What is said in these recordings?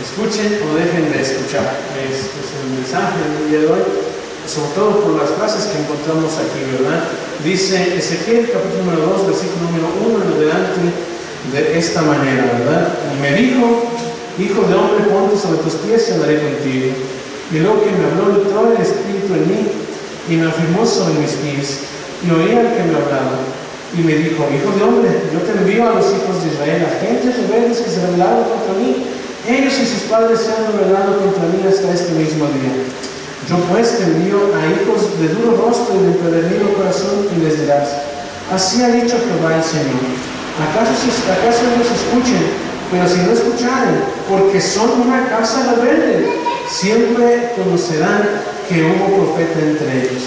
escuchen o dejen de escuchar. Es el mensaje del día de hoy, sobre todo por las frases que encontramos aquí, ¿verdad? Dice Ezequiel capítulo número 2, versículo número 1 en adelante, de esta manera, ¿verdad? Y me dijo: hijo de hombre, ponte sobre tus pies y andaré contigo. Y luego que me habló, entró el Espíritu en mí y me afirmó sobre mis pies. Y oí al que me hablaba. Y me dijo: hijo de hombre, yo te envío a los hijos de Israel, a gentes rebeldes que se rebelaron contra mí. Ellos y sus padres se han rebelado contra mí hasta este mismo día. Yo pues te envío a hijos de duro rostro y de empedernido corazón, y les dirás: así ha dicho Jehová el Señor. ¿Acaso ellos escuchen? Pero si no escucharen, porque son una casa rebelde, siempre conocerán que hubo profeta entre ellos.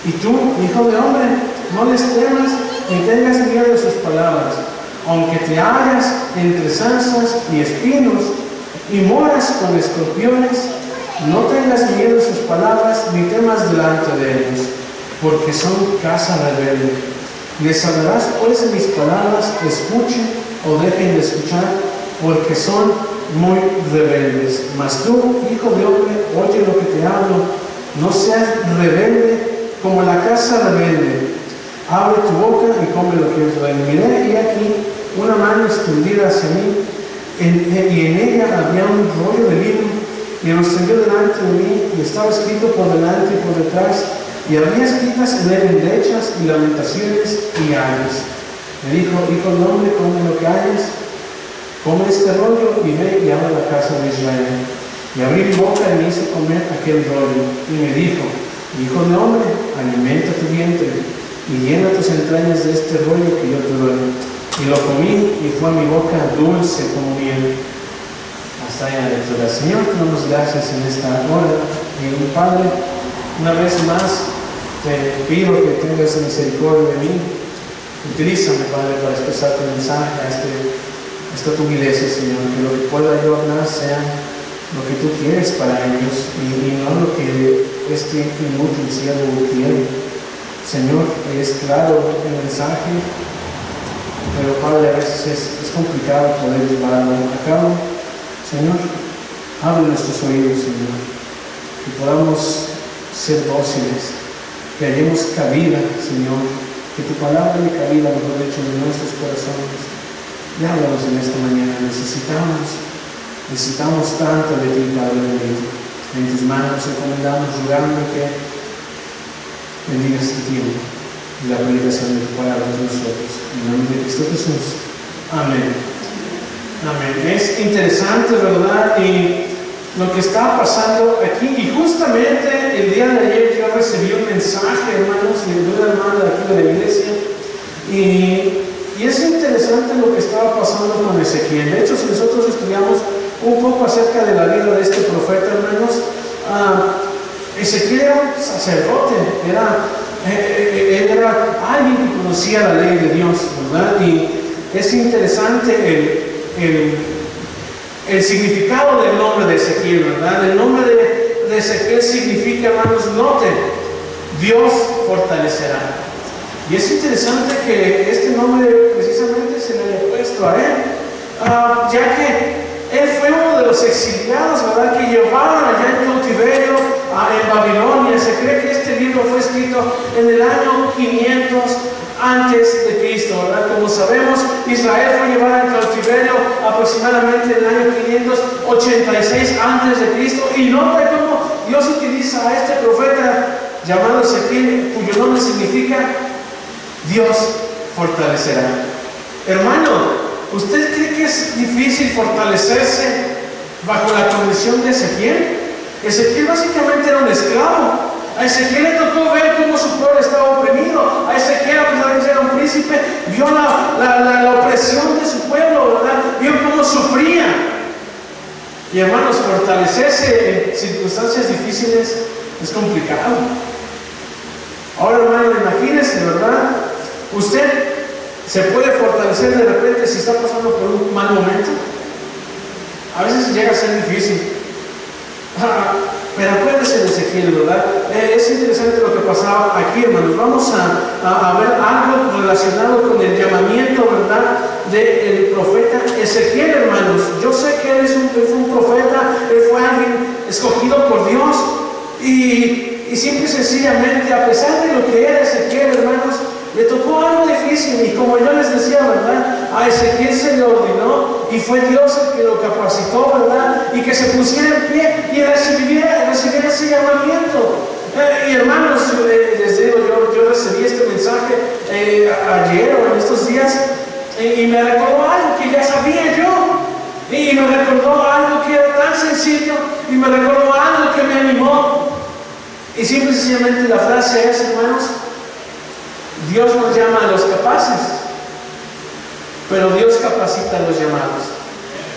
Y tú, hijo de hombre, no les temas ni tengas miedo de sus palabras, aunque te hallas entre zarzas y espinos y moras con escorpiones. No tengas miedo de sus palabras, ni temas delante de ellos, porque son casa rebelde. Les hablarás pues de mis palabras, escuchen o dejen de escuchar, porque son muy rebeldes. Mas tú, hijo de hombre, oye lo que te hablo, no seas rebelde como la casa rebelde. Abre tu boca y come lo que os doy. Miré y aquí una mano extendida hacia mí, y en ella había un rollo de lino, y lo extendió delante de mí, y estaba escrito por delante y por detrás, y había escritas en él endechas y lamentaciones y ayes. Me dijo: hijo de hombre, come lo que hayas, come este rollo y ve y habla a la casa de Israel. Y abrí mi boca y me hice comer aquel rollo, y me dijo: hijo de hombre, alimenta tu vientre y llena tus entrañas de este rollo que yo te doy. Y lo comí, y fue a mi boca dulce como miel. Hasta ahí la lectura. Señor, te damos gracias en esta hora. Y Padre, una vez más te pido que tengas misericordia de mí. Utilízame, Padre, para expresar tu mensaje a esta tu iglesia, Señor. Que lo que pueda yo hablar sea lo que tú quieres para ellos, y no lo que este inútil siervo quiere. Señor, es claro el mensaje, pero Padre, a veces es complicado poder llevarlo a cabo. Señor, abre nuestros oídos, Señor, que podamos ser dóciles, que hallemos cabida, Señor, que tu palabra haya cabida, mejor dicho, en nuestros corazones. Y háblanos en esta mañana. Necesitamos tanto de ti, Padre bendito. En tus manos encomendamos, rogando que bendigas este tiempo y la predicación de tu palabra entre nosotros. En el nombre de Cristo Jesús. Amén. Amén. Es interesante, ¿verdad? Y lo que está pasando aquí, y justamente el día de ayer yo recibí un mensaje, hermanos, de una hermana de aquí de la iglesia, y es interesante lo que estaba pasando con Ezequiel. De hecho, si nosotros estudiamos un poco acerca de la vida de este profeta, hermanos, Ezequiel era un sacerdote, él era alguien que conocía la ley de Dios, ¿verdad? Y es interesante el significado del nombre de Ezequiel, ¿verdad? El nombre de Ezequiel significa, hermanos, noten, Dios fortalecerá. Y es interesante que este nombre precisamente se le haya puesto a él, ya que él fue uno de los exiliados, ¿verdad?, que llevaron allá en cautiverio en Babilonia. Se cree que este libro fue escrito en el año 500 antes de Cristo, ¿verdad? Como sabemos, Israel fue llevada en cautiverio aproximadamente en el año 586 antes de Cristo. Y nota cómo Dios utiliza a este profeta llamado Ezequiel, cuyo nombre significa Dios fortalecerá. Hermano, ¿usted cree que es difícil fortalecerse bajo la condición de Ezequiel? Ezequiel básicamente era un esclavo. A Ezequiel le tocó ver cómo su pueblo estaba oprimido. A Ezequiel, a pesar de ser un príncipe, vio la opresión de su pueblo, ¿verdad? Vio cómo sufría. Y hermanos, fortalecerse en circunstancias difíciles es complicado. Ahora, hermano, imagínese, ¿verdad? Usted se puede fortalecer de repente si está pasando por un mal momento. A veces llega a ser difícil. Pero acuérdense de Ezequiel, ¿verdad? Es interesante lo que pasaba aquí, hermanos. Vamos a ver algo relacionado con el llamamiento, ¿verdad?, del profeta Ezequiel, hermanos. Yo sé que él fue un profeta Dios el que lo capacitó, ¿verdad? Y que se pusiera en pie y recibiera ese llamamiento. Y hermanos, les digo, yo recibí este mensaje ayer o en estos días y me recordó algo que ya sabía yo. Y me recordó algo que era tan sencillo y me recordó algo que me animó. Y simple y sencillamente la frase es, hermanos, Dios nos llama a los capaces, pero Dios capacita a los llamados.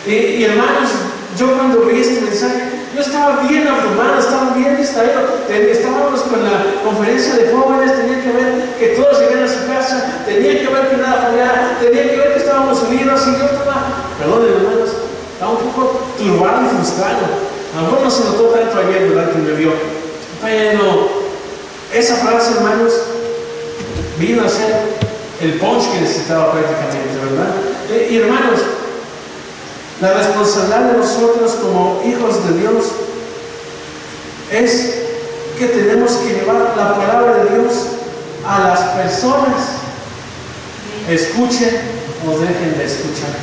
Y hermanos, yo cuando vi este mensaje, yo estaba bien abrumado, estaba bien distraído. Estábamos con la conferencia de jóvenes, tenía que ver que todos llegaran a su casa, tenía que ver que nada fallara, tenía que ver que estábamos unidos y yo estaba, perdón hermanos, estaba un poco turbado y frustrado. A lo mejor no se notó tanto ayer, ¿verdad?, que me vio. Pero esa frase, hermanos, vino a ser el punch que necesitaba prácticamente, ¿verdad? Y hermanos, la responsabilidad de nosotros como hijos de Dios es que tenemos que llevar la palabra de Dios a las personas, escuchen o dejen de escuchar.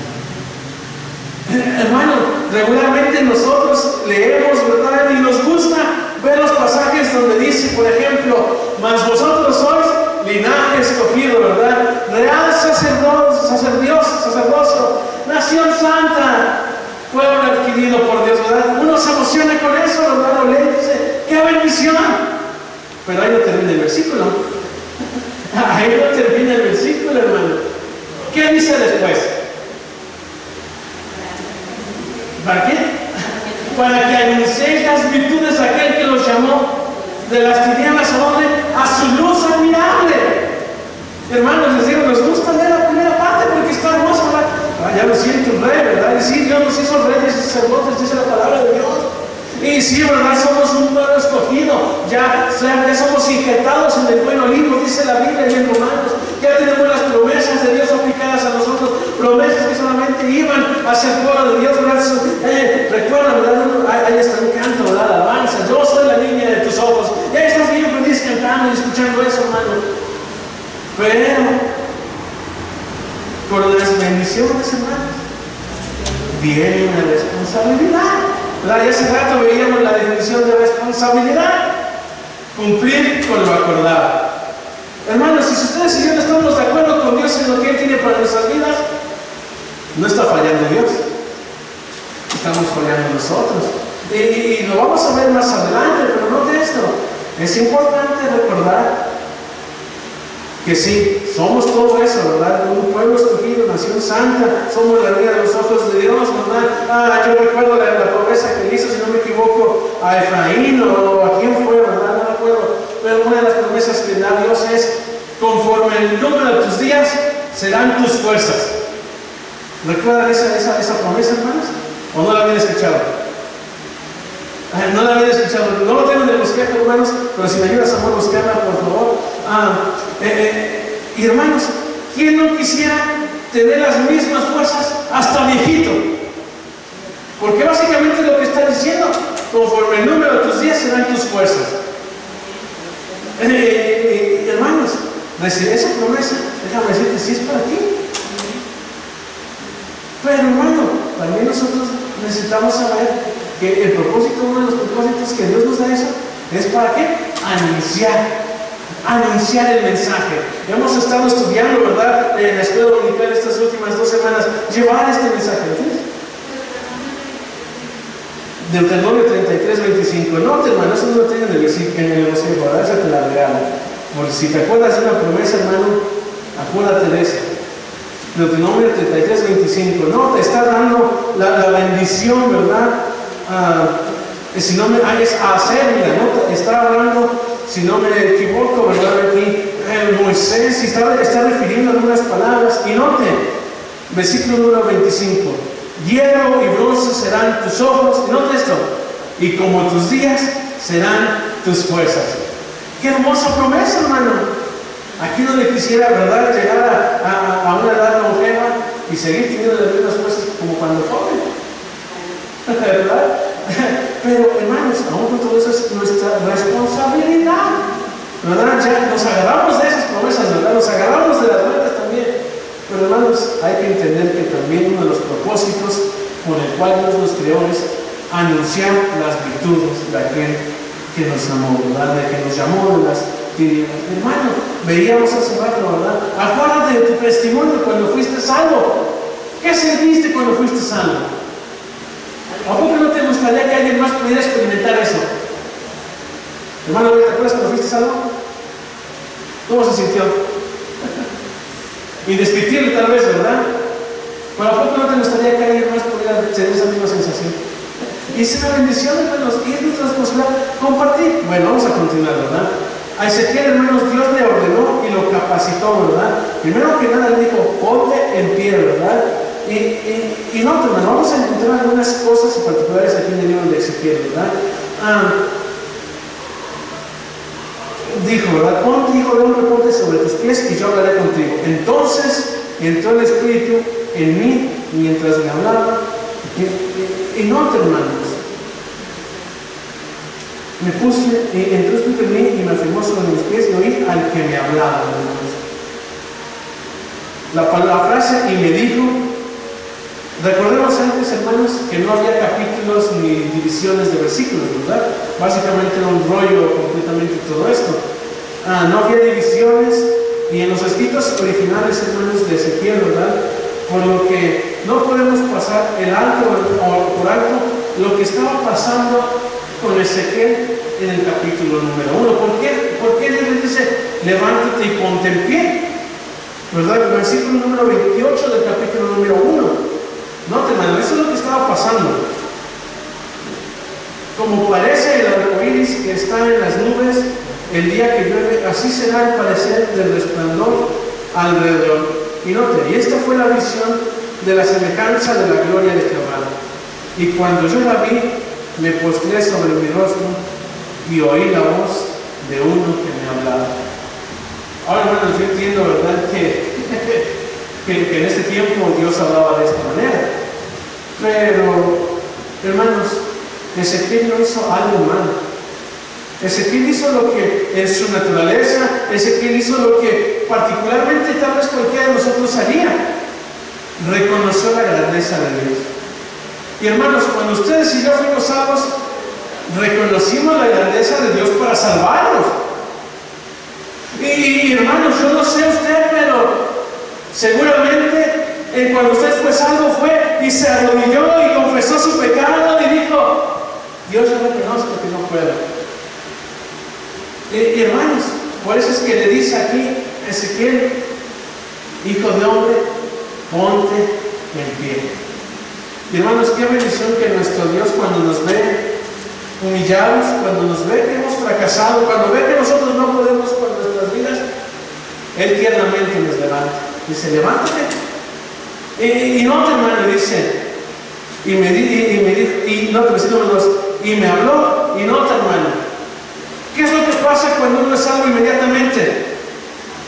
Hermano, regularmente nosotros leemos, ¿verdad? Y nos gusta ver los pasajes donde dice, por ejemplo, mas vosotros sois linaje escogido, ¿verdad? Real sacerdocio, nación santa, pueblo adquirido por Dios, ¿verdad? Uno se emociona con eso, ¿verdad? Lo lee y dice, ¡qué bendición! Pero ahí no termina el versículo. Ahí no termina el versículo, hermano. ¿Qué dice después? ¿Para qué? Para que anunciéis las virtudes de aquel que los llamó de las tinieblas a donde, a su luz admirable. Hermanos, les digo, nos gusta leer la primera parte porque está hermosa, ¿verdad? Ya lo siento, rey, ¿verdad? Y sí, Dios nos hizo reyes y sacerdotes, dice la palabra de Dios. Y sí, ¿verdad? Somos un pueblo escogido, ya somos injertados en el buen olivo, dice la Biblia y en Romanos. Ya tenemos las promesas de Dios aplicadas a nosotros, promesas que solamente iban a ser pueblo de Dios, ¿verdad? Recuerda, ¿verdad? Ahí está un canto, ¿verdad? Alabanza, yo soy la niña de tus ojos. Y ahí estás bien feliz cantando y escuchando eso, hermano. Pero con las bendiciones, hermanos, viene una responsabilidad. ¿Verdad? Y hace rato veíamos la definición de responsabilidad: cumplir con lo acordado. Hermanos, si ustedes y yo no estamos de acuerdo con Dios en lo que Él tiene para nuestras vidas, no está fallando Dios, estamos fallando nosotros. Y lo vamos a ver más adelante, pero note esto: es importante recordar que sí, somos todo eso, ¿verdad? Un pueblo escogido, nación santa, somos la niña de los ojos de Dios, ¿verdad? Yo recuerdo la promesa que hizo, si no me equivoco, a Efraín o a quién fue, ¿verdad? No recuerdo. Pero una de las promesas que da Dios es: conforme el número de tus días, serán tus fuerzas. ¿Recuerdan esa promesa, hermanos? ¿O no la habían escuchado? No la habían escuchado, no lo tengo en el bosquejo, hermanos, pero si me ayudas a buscarla, por favor. Y hermanos, ¿quién no quisiera tener las mismas fuerzas hasta viejito? Porque básicamente lo que está diciendo: conforme el número de tus días serán tus fuerzas. Hermanos, recibir esa promesa, déjame decirte, si es para ti. Pero hermano, también nosotros necesitamos saber que el propósito, uno de los propósitos que Dios nos da eso, es para qué? Anunciar el mensaje. Hemos estado estudiando, ¿verdad?, en la escuela dominical estas últimas 2 semanas, llevar este mensaje. ¿Entiendes? Deuteronomio 33:25. No, hermano, eso no lo tengo en el versículo, ¿verdad? Esa te la regalo. Porque si te acuerdas de una promesa, hermano, acuérdate de eso. Deuteronomio 33:25. No, te está dando la bendición, ¿verdad? Si no es a hacer, mira, ¿no? Está hablando, si no me equivoco, ¿verdad? Aquí Moisés está refiriendo algunas palabras. Y note, versículo número 25: hierro y bronce serán tus ojos. Y note esto: y como tus días serán tus fuerzas. ¡Qué hermosa promesa, hermano! Aquí no le quisiera, ¿verdad?, llegar a una edad longeva y seguir teniendo las mismas fuerzas como cuando joven, ¿verdad? Pero hermanos, aún con todo eso es nuestra responsabilidad, ¿verdad? Ya nos agarramos de esas promesas, ¿verdad? Nos agarramos de las reglas también. Pero hermanos, hay que entender que también uno de los propósitos por el cual Dios nos creó es anunciar las virtudes de aquel que nos amó, ¿verdad? De que nos llamó de las tinieblas. Hermano, veíamos hace rato, ¿verdad? Acuérdate de tu testimonio cuando fuiste salvo. ¿Qué sentiste cuando fuiste salvo? ¿A poco no te gustaría que alguien más pudiera experimentar eso? Hermano, ¿te acuerdas cuando fuiste salvo? ¿Cómo se sintió? Indescriptible tal vez, ¿verdad? Pero ¿a poco no te gustaría que alguien más pudiera tener esa misma sensación? Y es una bendición, hermanos, y es nuestra responsabilidad compartir. Bueno, vamos a continuar, ¿verdad? A Ezequiel, hermanos, Dios le ordenó y lo capacitó, ¿verdad? Primero que nada le dijo, ponte en pie, ¿verdad? Y no, hermano, vamos a encontrar algunas cosas particulares aquí en el libro de Ezequiel, ¿verdad? Dijo, ¿verdad? Ponte, hijo de hombre, ponte sobre tus pies y yo hablaré contigo. Entonces entró el Espíritu en mí mientras me hablaba. Y no, hermanos, me puse, entró el Espíritu en mí y me afirmó sobre mis pies y oí al que me hablaba, hermanos. La frase, y me dijo, recordemos antes, hermanos, que no había capítulos ni divisiones de versículos, ¿verdad? Básicamente era un rollo completamente todo esto. No había divisiones, y en los escritos originales, hermanos, de Ezequiel, ¿verdad? Por lo que no podemos pasar el alto o por alto lo que estaba pasando con Ezequiel en el capítulo número 1. ¿Por qué Dios le dice, levántate y ponte en pie? ¿Verdad? El versículo número 28 del capítulo número 1. Noten, hermano, eso es lo que estaba pasando. Como parece el arco iris que está en las nubes el día que llueve, así será el parecer del resplandor alrededor. Y note, y esta fue la visión de la semejanza de la gloria de Jehová. Y cuando yo la vi, me postré sobre mi rostro y oí la voz de uno que me hablaba. Ahora, hermanos, yo entiendo, ¿verdad?, que en este tiempo Dios hablaba de esta manera. Pero, hermanos, Ezequiel no hizo algo malo. Ezequiel hizo lo que en su naturaleza, Ezequiel hizo lo que particularmente tal vez cualquiera de nosotros haría. Reconoció la grandeza de Dios. Y hermanos, cuando ustedes y yo fuimos salvos, reconocimos la grandeza de Dios para salvarnos. Y hermanos, yo no sé usted, pero seguramente cuando usted fue salvo fue y se arrodilló y confesó su pecado y dijo, Dios, yo reconozco que no puedo. Y hermanos, por eso es que le dice aquí Ezequiel, hijo de hombre, ponte en pie. Y hermanos, qué bendición que nuestro Dios, cuando nos ve humillados, cuando nos ve que hemos fracasado, cuando ve que nosotros no podemos con nuestras vidas, Él tiernamente nos levanta. Dice, levántate. Y no te, hermano, dice, y me habló, y no te, hermano. ¿Qué es lo que pasa cuando uno es salvo inmediatamente?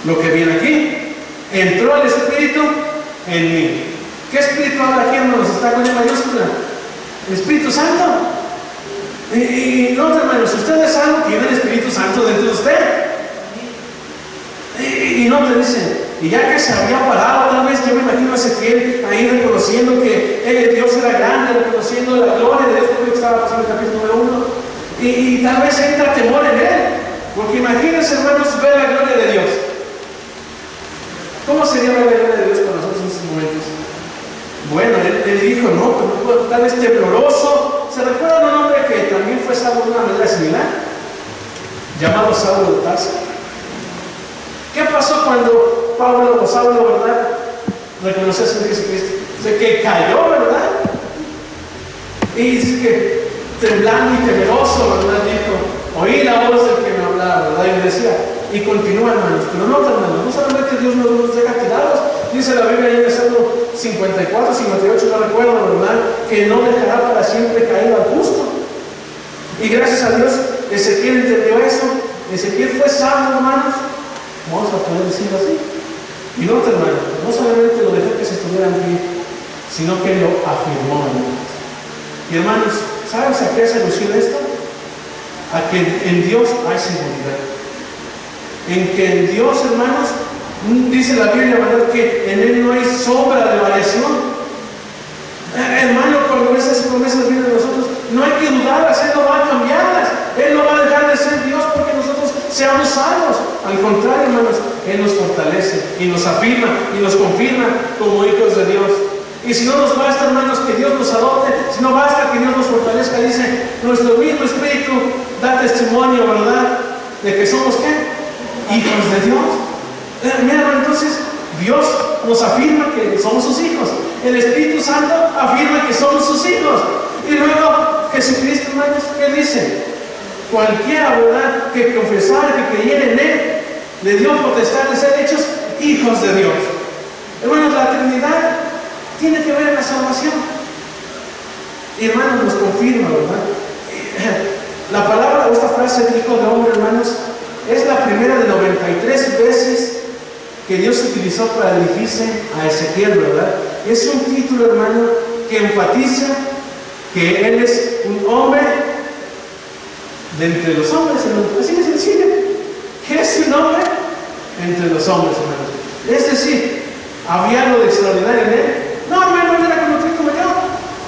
Lo que viene aquí. Entró el Espíritu en mí. ¿Qué Espíritu habla aquí, hermanos? Está con el mayúscula. El Espíritu Santo. Y no, hermanos, si usted es salvo, tiene el Espíritu Santo dentro de usted. Y no te dicen, y ya que se había parado, tal vez yo me imagino a Ezequiel ahí reconociendo que Dios era grande, reconociendo la gloria de Dios, que estaba pasando en el capítulo número 1. Y tal vez entra temor en él, porque imagínense, hermanos, ver la gloria de Dios. ¿Cómo sería ver la gloria de Dios para nosotros en estos momentos? Bueno, él dijo, no, tal vez tembloroso. ¿Se recuerdan un hombre que también fue salvo de una manera similar? Llamado Saulo de Tarso. ¿Qué pasó cuando Saulo, ¿verdad?, reconoció a Jesucristo? Dice que cayó, ¿verdad? Y dice que temblando y temeroso, ¿verdad?, dijo, oí la voz del que me hablaba, ¿verdad? Y me decía, y continúa, hermanos, pero no, hermanos, no solamente Dios no nos deja tirados, dice la Biblia ahí en el Salmo 54, 58, no recuerdo, ¿verdad?, que no dejará para siempre caído al justo. Y gracias a Dios, Ezequiel entendió eso. Ezequiel fue salvo, hermanos, vamos a poder decirlo así. Y no, hermanos, no solamente lo dejó que se estuviera en pie, sino que lo afirmó, hermanos. Y hermanos, ¿sabes a qué se alusiona esto? A que en Dios hay seguridad. En que en Dios, hermanos, dice la Biblia, ¿verdad?, que en Él no hay sombra de variación. Hermano, cuando esas promesas vienen a nosotros, no hay que dudarlas, Él no va a cambiarlas. Él no va a dejar de ser Dios porque nosotros seamos salvos. Al contrario, hermanos, Él nos fortalece y nos afirma y nos confirma como hijos de Dios. Y si no nos basta, hermanos, que Dios nos adopte, si no basta que Dios nos fortalezca, dice, nuestro mismo Espíritu da testimonio, ¿verdad?, de que somos, ¿qué? Hijos de Dios. Mira, hermano, entonces, Dios nos afirma que somos sus hijos. El Espíritu Santo afirma que somos sus hijos. Y luego Jesucristo, hermanos, ¿qué dice? Cualquiera, ¿verdad?, que confesara, que creyera en Él, le dio potestad de ser hechos hijos de Dios. Hermanos, la Trinidad tiene que ver en la salvación. Y hermanos, nos confirma, ¿verdad? La palabra, esta frase de hijo de hombre, hermanos, es la primera de 93 veces que Dios utilizó para dirigirse a Ezequiel, ¿verdad? Es un título, hermano, que enfatiza que Él es un hombre de entre los hombres, hermano. Así de sencillo. ¿Qué es un hombre entre los hombres, hermanos? Es decir, ¿había algo de extraordinario en Él? No, hermano, Él era como tú y como yo.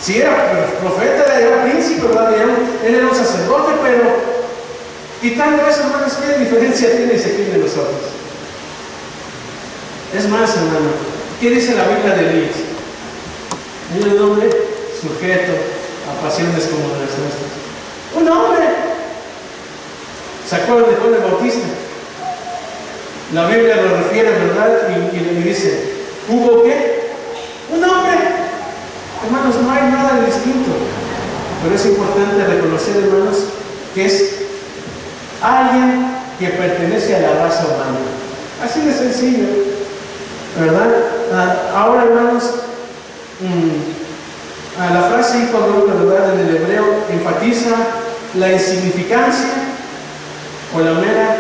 Sí, era profeta, era príncipe, ¿verdad? Él era un sacerdote, pero quitando eso, hermanos, ¿qué diferencia tiene Ezequiel de nosotros? Es más, hermano, ¿qué dice la Biblia de Elías? Un hombre sujeto a pasiones como las nuestras. Un hombre. ¿Se acuerdan de Juan el Bautista? La Biblia lo refiere, ¿verdad? Y dice, ¿hubo qué? Un hombre. Hermanos, no hay nada distinto. Pero es importante reconocer, hermanos, que es alguien que pertenece a la raza humana. Así de sencillo, ¿verdad? Ahora, hermanos, la frase hijo de hombre, ¿verdad?, en el hebreo enfatiza la insignificancia o la mera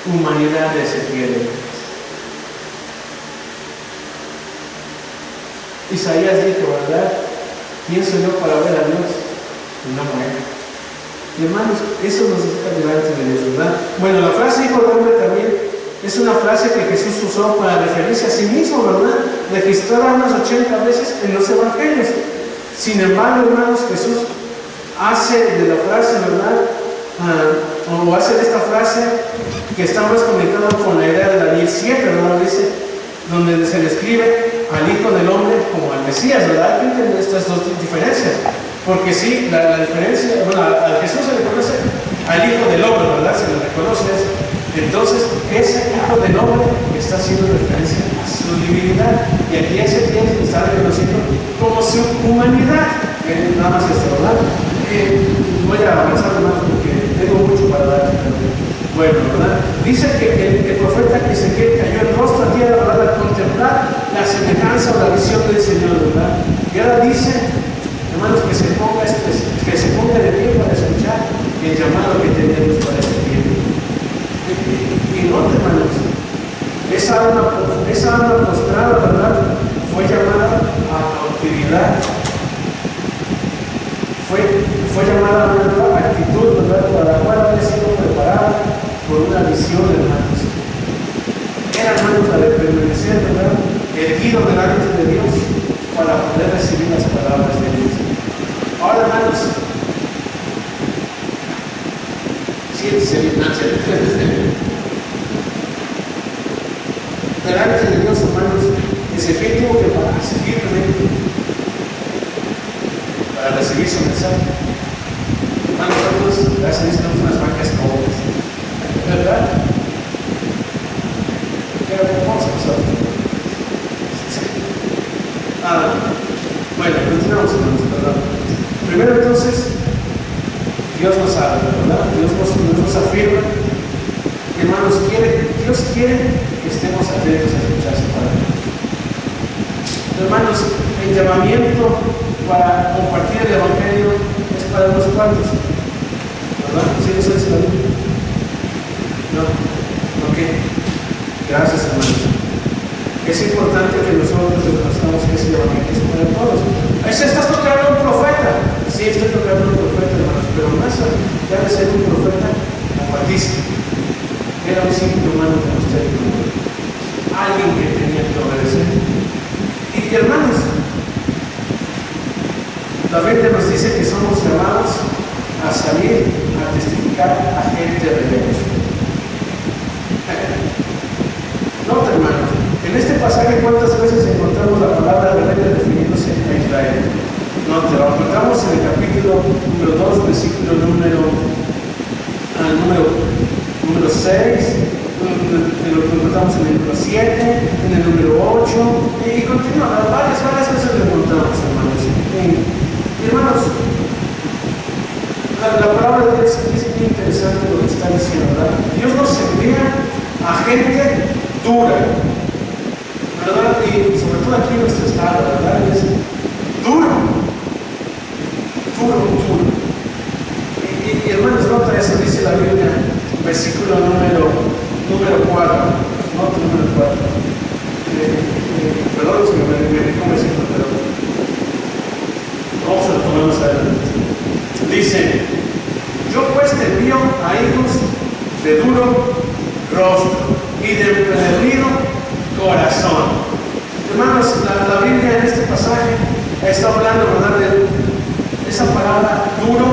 humanidad de Ezequiel. Isaías dijo, ¿verdad?, ¿quién soy yo para ver a Dios? Una mujer. Y hermanos, eso nos está delante de Dios, ¿verdad? Bueno, la frase hijo de hombre también es una frase que Jesús usó para referirse a sí mismo, ¿verdad? Registrada unas 80 veces en los evangelios. Sin embargo, hermanos, Jesús hace de la frase, ¿verdad?, o hace de esta frase que está más conectada con la idea de Daniel 7, ¿verdad? Dice, donde se describe al Hijo del Hombre como al Mesías, ¿verdad? Hay que entender estas dos diferencias. Porque sí, la diferencia, bueno, a Jesús se le conoce al Hijo del Hombre, ¿verdad? Se le reconoce eso. Entonces, ese Hijo del Hombre está haciendo referencia a su divinidad. Y aquí Ezequiel está reconociendo como su humanidad. Nada más esto, ¿verdad? Voy a avanzar más porque tengo mucho para dar. Bueno, ¿verdad? Dice que el profeta Ezequiel cayó el rostro a tierra, ¿verdad?, al contemplar la semejanza o la visión del Señor, ¿verdad? Y ahora dice, hermanos, que se ponga de pie para escuchar el llamado que tenemos para este tiempo. Y no, hermanos, esa alma postrada, ¿verdad?, fue llamada a cautividad. Fue llamada a una nueva actitud, ¿verdad?, para la cual había sido preparada por una visión, hermanos. Era, hermanos, la de permanecer, ¿verdad?, erguido delante de Dios para poder recibir las palabras de Dios. Ahora, hermanos, siéntese bien, delante de Dios, hermanos, Ezequiel tuvo que pararse firmemente para recibir su mensaje. Hermanos, nosotros, gracias a Dios, tenemos unas bancas cómodas, ¿verdad? Pero vamos a pasar. Bueno, continuamos, hermanos, ¿verdad? Primero, entonces, Dios nos habla, ¿verdad? Dios nos afirma. Hermanos, Dios quiere que estemos atentos a escuchar su palabra. Hermanos, el llamamiento para compartir el Evangelio es para unos cuantos, ¿verdad? ¿Sí eso es la Biblia? No. Ok. Gracias, hermanos. Es importante que nosotros reconozcamos que ese Evangelio es para todos. Ahí se está tocando un profeta. Sí, estoy tocando un profeta, hermanos, pero más allá de ser un profeta, Batista era un simple humano como usted, alguien que tenía que obedecer. Y hermanos, La Biblia nos dice que somos llamados a salir a testificar a gente rebelde. No, hermanos, en este pasaje ¿cuántas veces encontramos la palabra rebelde refiriéndose a Israel? No, te lo encontramos en el capítulo número 2, versículo número 6, lo encontramos en el número 7, en el número 8, y continúa, varias veces lo encontramos, hermanos. Hermanos, la palabra de Dios es muy interesante lo que está diciendo, ¿verdad? Dios nos envía a gente dura, ¿verdad? Y sobre todo aquí en nuestro estado, ¿verdad? Es duro. Y hermanos, nota eso, dice la Biblia, versículo número 4, nota número 4. Perdón si me dijo un versículo, pero vamos a tomarnos adelante. Dice: yo pues te envío a hijos de duro rostro y de empedernido corazón. Hermanos, la Biblia en este pasaje está hablando, ¿verdad?, de esa palabra duro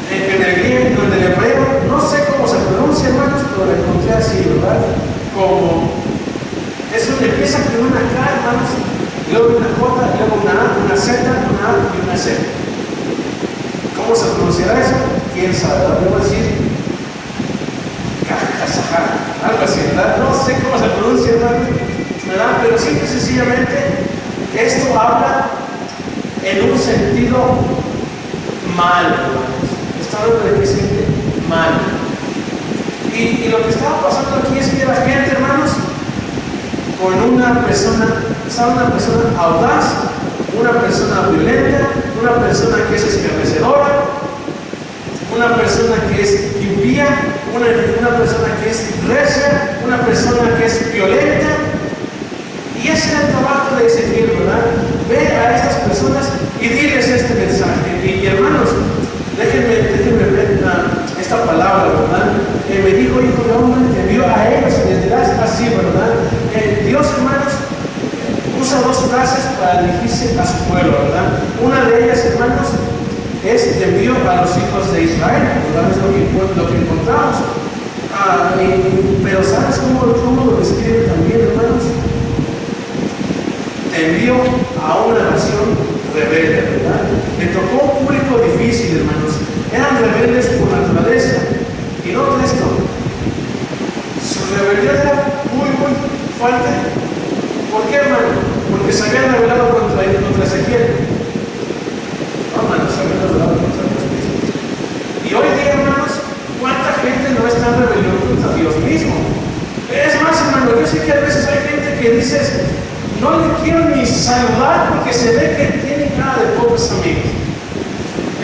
en el griego, en el hebreo, no sé cómo se pronuncia, hermanos, pero la encontré así, ¿verdad? Como eso empieza con una K, hermanos, luego una J, luego una A, una Z, una A y una Z. ¿Cómo se pronunciará eso? ¿Quién sabe? Debo decir Kajasajá, algo así, ¿verdad? No sé cómo se pronuncia, hermanos, ¿verdad? Pero simple y sencillamente esto habla en un sentido mal, hermanos. Está hablando de que siente mal. Y lo que estaba pasando aquí es que la gente, hermanos, con una persona audaz, una persona violenta, una persona que es escarnecedora, una persona que es impía, una persona que es recia, una persona que es violenta. Y ese era el trabajo de Ezequiel, ¿verdad? Ve a estas personas y diles este mensaje. Y hermanos, déjenme ver esta palabra, ¿verdad? Me dijo: hijo de hombre, te envió a ellos y les dirás así, ¿verdad? Dios, hermanos, usa dos frases para dirigirse a su pueblo, ¿verdad? Una de ellas, hermanos, es: te envió a los hijos de Israel, ¿verdad? Es lo que encontramos. Pero ¿sabes cómo lo describe también, hermanos? Te envió a una nación rebelde, ¿verdad? Le tocó un público difícil, hermanos. Eran rebeldes por naturaleza. Y nota esto: su rebeldía era muy fuerte. ¿Por qué, hermano? Porque se habían rebelado contra Ezequiel. No, hermanos, se habían rebelado contra Dios. Y hoy día, hermanos, ¿cuánta gente no está en rebelión contra Dios mismo? Es más, hermano, yo sé que a veces hay gente que dices: no le quiero ni saludar porque se ve que tiene cara de pocos amigos.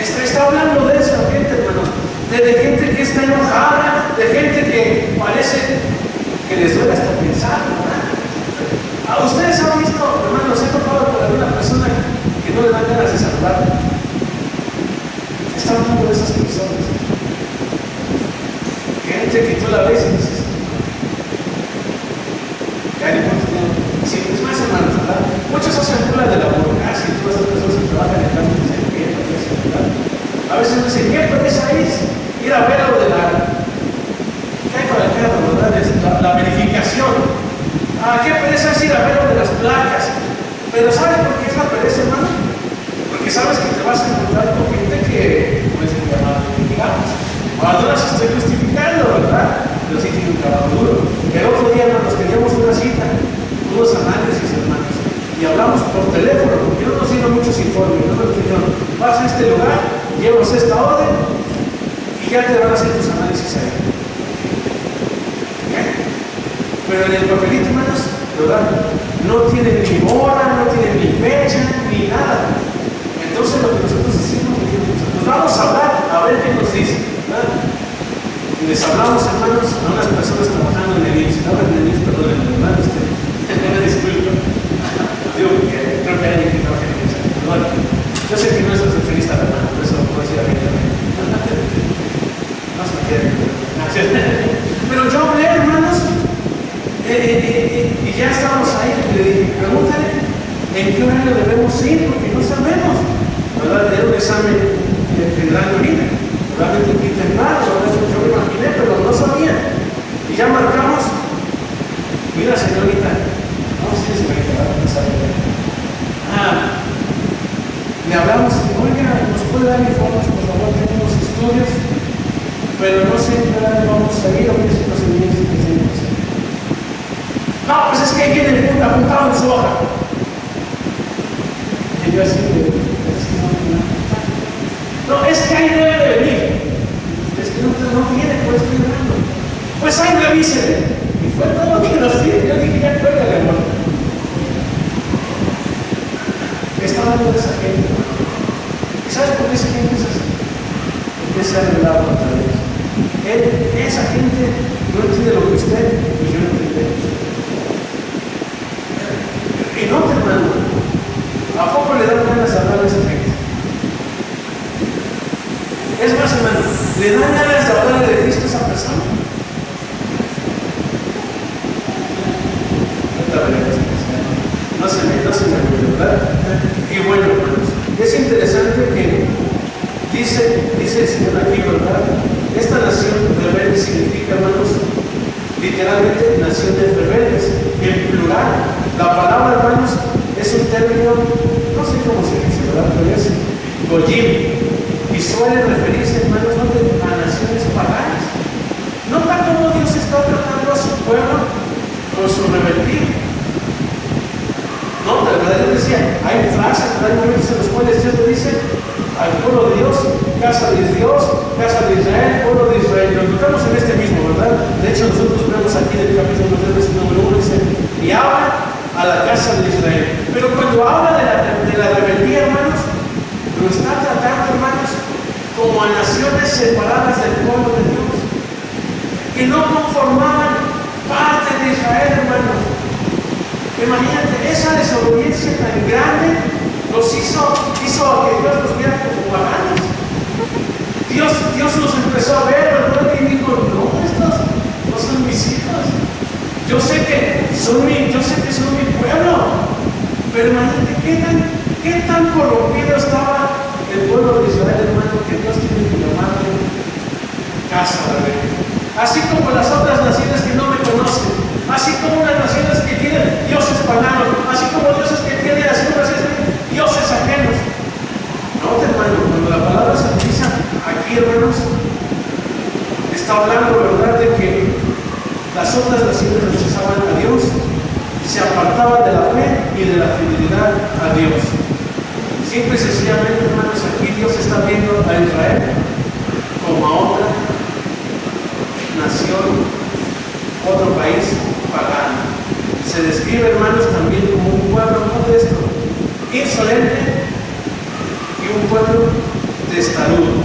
Está hablando de esa gente, hermanos, de gente que está enojada, de gente que parece que les duele hasta pensar, ¿verdad? ¿A ustedes han visto, hermanos, se ha topado por alguna persona que no le dan ganas de saludar? Está hablando de esas personas. Gente que tú la ves y dices: sí, es más, hermanos, ¿verdad? Muchos hacen burla de la burocracia y todas esas personas que trabajan en el campo y dicen: ¿qué pereza, verdad? A veces dicen: ¿qué pereza es ir a ver lo de la ¿verdad? La verificación? ¿Qué pereza es ir a ver lo de las placas? Pero ¿sabes por qué es la pereza, hermano? Porque sabes que te vas a encontrar con gente que no es muy amable, digamos. Ahora no las estoy justificando, ¿verdad? Pero sí tiene un trabajo duro. El otro día, hermanos, teníamos una cita, unos análisis, hermanos, y hablamos por teléfono, porque no nos dieron muchos informes. No nos dijeron: vas a este lugar, llevas esta orden y ya te van a hacer tus análisis ahí. Pero en el papelito, hermanos, ¿verdad?, no tienen ni hora, no tienen ni fecha, ni nada. Entonces lo que nosotros decimos, nos vamos a hablar a ver qué nos dicen, ¿verdad? Y les hablamos, hermanos, a unas personas trabajando en el IMSS, no en el IMSS, perdón, ¿verdad? Me disculpo. Digo, porque creo que hay alguien que trabaja en el IMSS. Bueno, yo sé que no es recepcionista, hermano, por eso lo puedo decir a mí también. No se me quiere. Pero yo hablé, hermanos, y ya estábamos ahí. Y le dije: pregúntale en qué horario debemos ir, porque no sabemos, ¿verdad? examen federal de orina. Realmente aquí temprano, yo me imaginé, pero no sabía. Y ya marcamos. Mira, señorita, no sé si me quedaron pensando. Le hablamos y oiga, ¿nos puede dar informes? Por favor, tenemos estudios, pero no sé qué hora vamos a ir o qué situaciones que tenemos. No, pues es que ahí viene el apuntado en su hoja. Y yo así no, es que ahí debe de venir. Es que no viene, pues estoy hablando. Pues ahí revísele. Y fue todo lo que nos dijo. Yo dije, ya cuélgale, amor. Está hablando de esa gente. ¿Y sabes por qué esa gente es así? Porque se ha revelado contra Dios. Esa gente no entiende lo que usted y yo no entendemos. Y no, hermano, ¿a poco le dan ganas de hablar a esa gente? Es más, hermano, ¿le dan ganas de hablar de Cristo a esa persona? No se me ¿verdad? Y bueno, hermanos, es interesante que dice el Señor aquí, ¿verdad? Esta nación rebelde significa, hermanos, literalmente naciones rebeldes, en plural. La palabra, hermanos, es un término, no sé cómo se dice, ¿verdad? Pero es goyim, y suele referirse, hermanos, a naciones paganas. Nota cómo Dios está tratando a su pueblo por su rebeldía. No, de verdad, Dios decía, hay frases, hay momentos en los cuales Dios le dice al pueblo de Dios, casa de Dios, casa de Israel, pueblo de Israel. Lo encontramos en este mismo, ¿verdad? De hecho, nosotros vemos aquí en el capítulo 3, versículo número 1, dice, y habla a la casa de Israel. Pero cuando habla de la rebeldía, hermanos, lo está tratando, hermanos, como a naciones separadas del pueblo de Dios, que no conformaban parte de Israel, hermanos. Imagínate, esa desobediencia tan grande los hizo que Dios los viera como paganos. Dios los empezó a ver, ¿verdad? Y dijo, no, estos no son mis hijos. Yo sé que son mi pueblo. Pero imagínate qué tan corrompido estaba el pueblo de Israel, hermano, que Dios tiene que llamarle casa de Dios. Así como las otras naciones que no me conocen, así como las naciones que tienen dioses paganos, así como dioses que tienen dioses ajenos. No, hermano, cuando la palabra se utiliza aquí, hermanos, está hablando, ¿verdad?, de que las otras naciones rechazaban a Dios, se apartaban de la fe y de la fidelidad a Dios. Simple y sencillamente, hermanos, aquí Dios está viendo a Israel como a otra nación, otro país pagano. Se describe, hermanos, también como un pueblo modesto, insolente y un pueblo testarudo,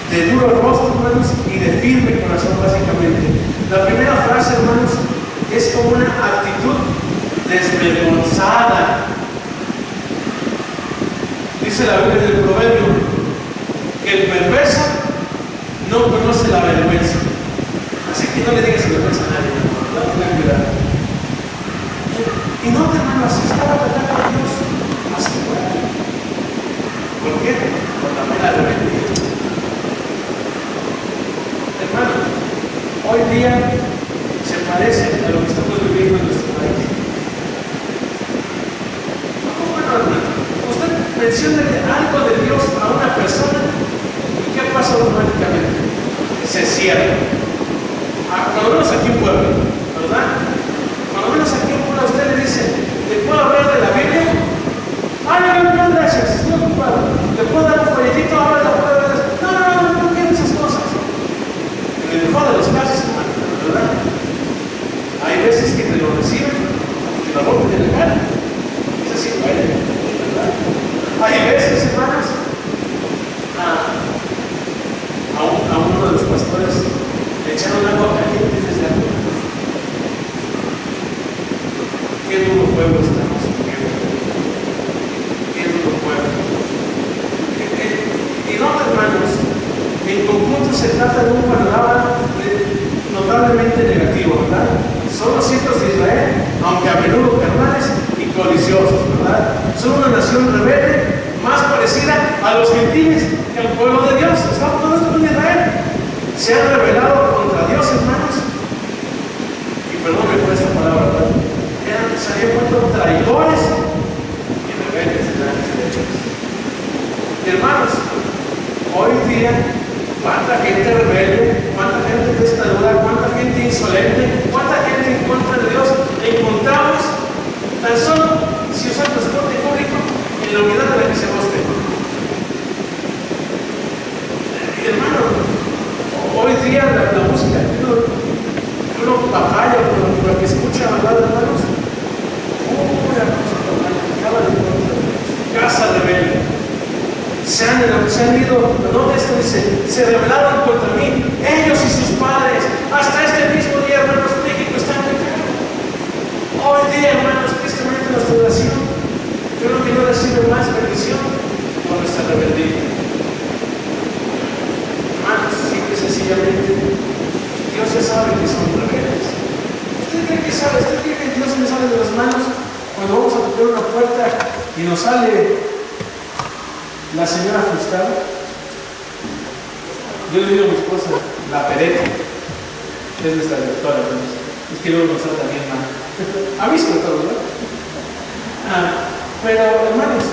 de duro rostro, hermanos, y de firme corazón, básicamente. La primera frase, hermanos, es como una actitud desvergonzada. Dice la Biblia del Proverbio que el perverso no conoce la vergüenza. Así que no le digas vergüenza a nadie, no tengan cuidado. Y no, hermano, así estaba tratando a Dios. Así fue. ¿Por qué? Por la mera rebeldía. Hermano, hoy día se parece a lo que estamos viviendo en nuestro país. Bueno, hermano, usted menciona algo de Dios a una persona y ¿qué pasa automáticamente? Se cierra. Por lo menos aquí en Puebla, ¿verdad? Por lo menos aquí en Puebla usted le dice, ¿te puedo hablar de la Biblia? No, gracias, estoy ocupado. ¿Te puedo dar un folletito? Habla de la palabra. No quiero esas cosas. En el mejor de los casos, hermano, ¿verdad? Hay veces que te lo reciben, te lo rompen en la cara. Es así, ¿verdad? Hay veces, hermanos, a uno de los pastores le echaron agua caliente desde arriba. Qué duro pueblo estamos viviendo. Qué duro pueblo. Y no, hermanos, en conjunto se trata de un panorama notablemente negativo, ¿verdad? Son los hijos de Israel, aunque a menudo carnales y codiciosos, ¿verdad? Son una nación rebelde, más parecida se han rebelado contra Dios, hermanos. Y perdónenme por esta palabra, ¿verdad? Se habían vuelto traidores y rebeldes delante de Dios. Y hermanos, hoy día, cuánta gente rebelde, cuánta gente testaruda, cuánta gente insolente, cuánta gente en contra de Dios encontramos tan solo si usan transporte público en la unidad de la que se goste. Y hermano, hoy día la música uno batalla por lo que escucha, ¿verdad, hermanos? Una cosa acaba de casa rebelde. Se han ido, no, esto dice, se rebelaron contra mí, ellos y sus padres. Hasta este mismo día, hermanos, México está en pecado. Hoy día, hermanos, tristemente nuestra oración, yo creo que no recibe más bendición por nuestra rebeldía. Hermanos, simple y sencillamente, Dios ya sabe que son rebeldes. ¿Usted cree que sabe? ¿Usted cree que Dios me sale de las manos cuando vamos a tocar una puerta y nos sale la señora frustrada? Yo le digo a mi esposa, la pereta, es nuestra directora, es que luego nos trata bien mal. A mí sobre todo, ¿verdad? Pero, hermanos,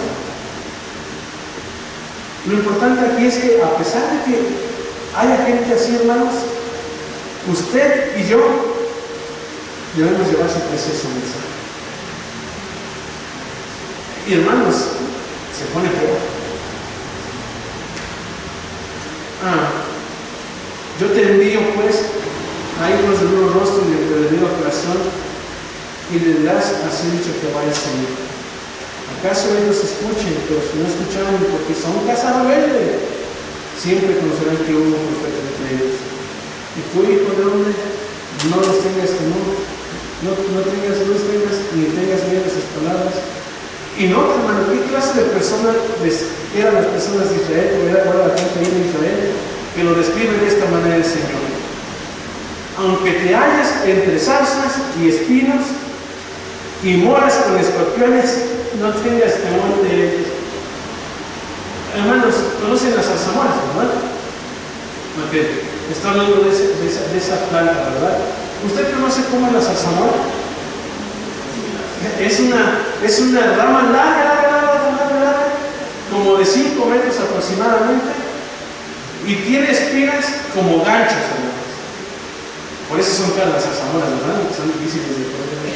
lo importante aquí es que a pesar de que haya gente así, hermanos, usted y yo debemos llevar su precioso mensaje. Y hermanos, se pone peor. Yo te envío pues a hijos de duro rostro y de perdido corazón, y le dirás así dicho que vaya el Señor. ¿Acaso ellos escuchen? Pero si no escucharon, porque son casa rebelde, siempre conocerán que hubo un profeta entre ellos. Y tú, hijo de hombre, no los tengas temor, no tengas ni tengas miedo a sus palabras. Y no, hermano, ¿qué clase de personas eran las personas de Israel? O era la gente de Israel que lo describe de esta manera el Señor. Aunque te halles entre zarzas y espinos y moras con escorpiones, no tengas temor de ellos. Hermanos, conocen las zarzamoras, ¿verdad? Okay. Está hablando de esa planta, ¿verdad? ¿Usted conoce cómo es la zarzamora? Es una rama larga, como de 5 metros aproximadamente, y tiene espinas como ganchos, hermanos. Por eso son caras las zarzamoras, ¿verdad? Son difíciles de poder ver.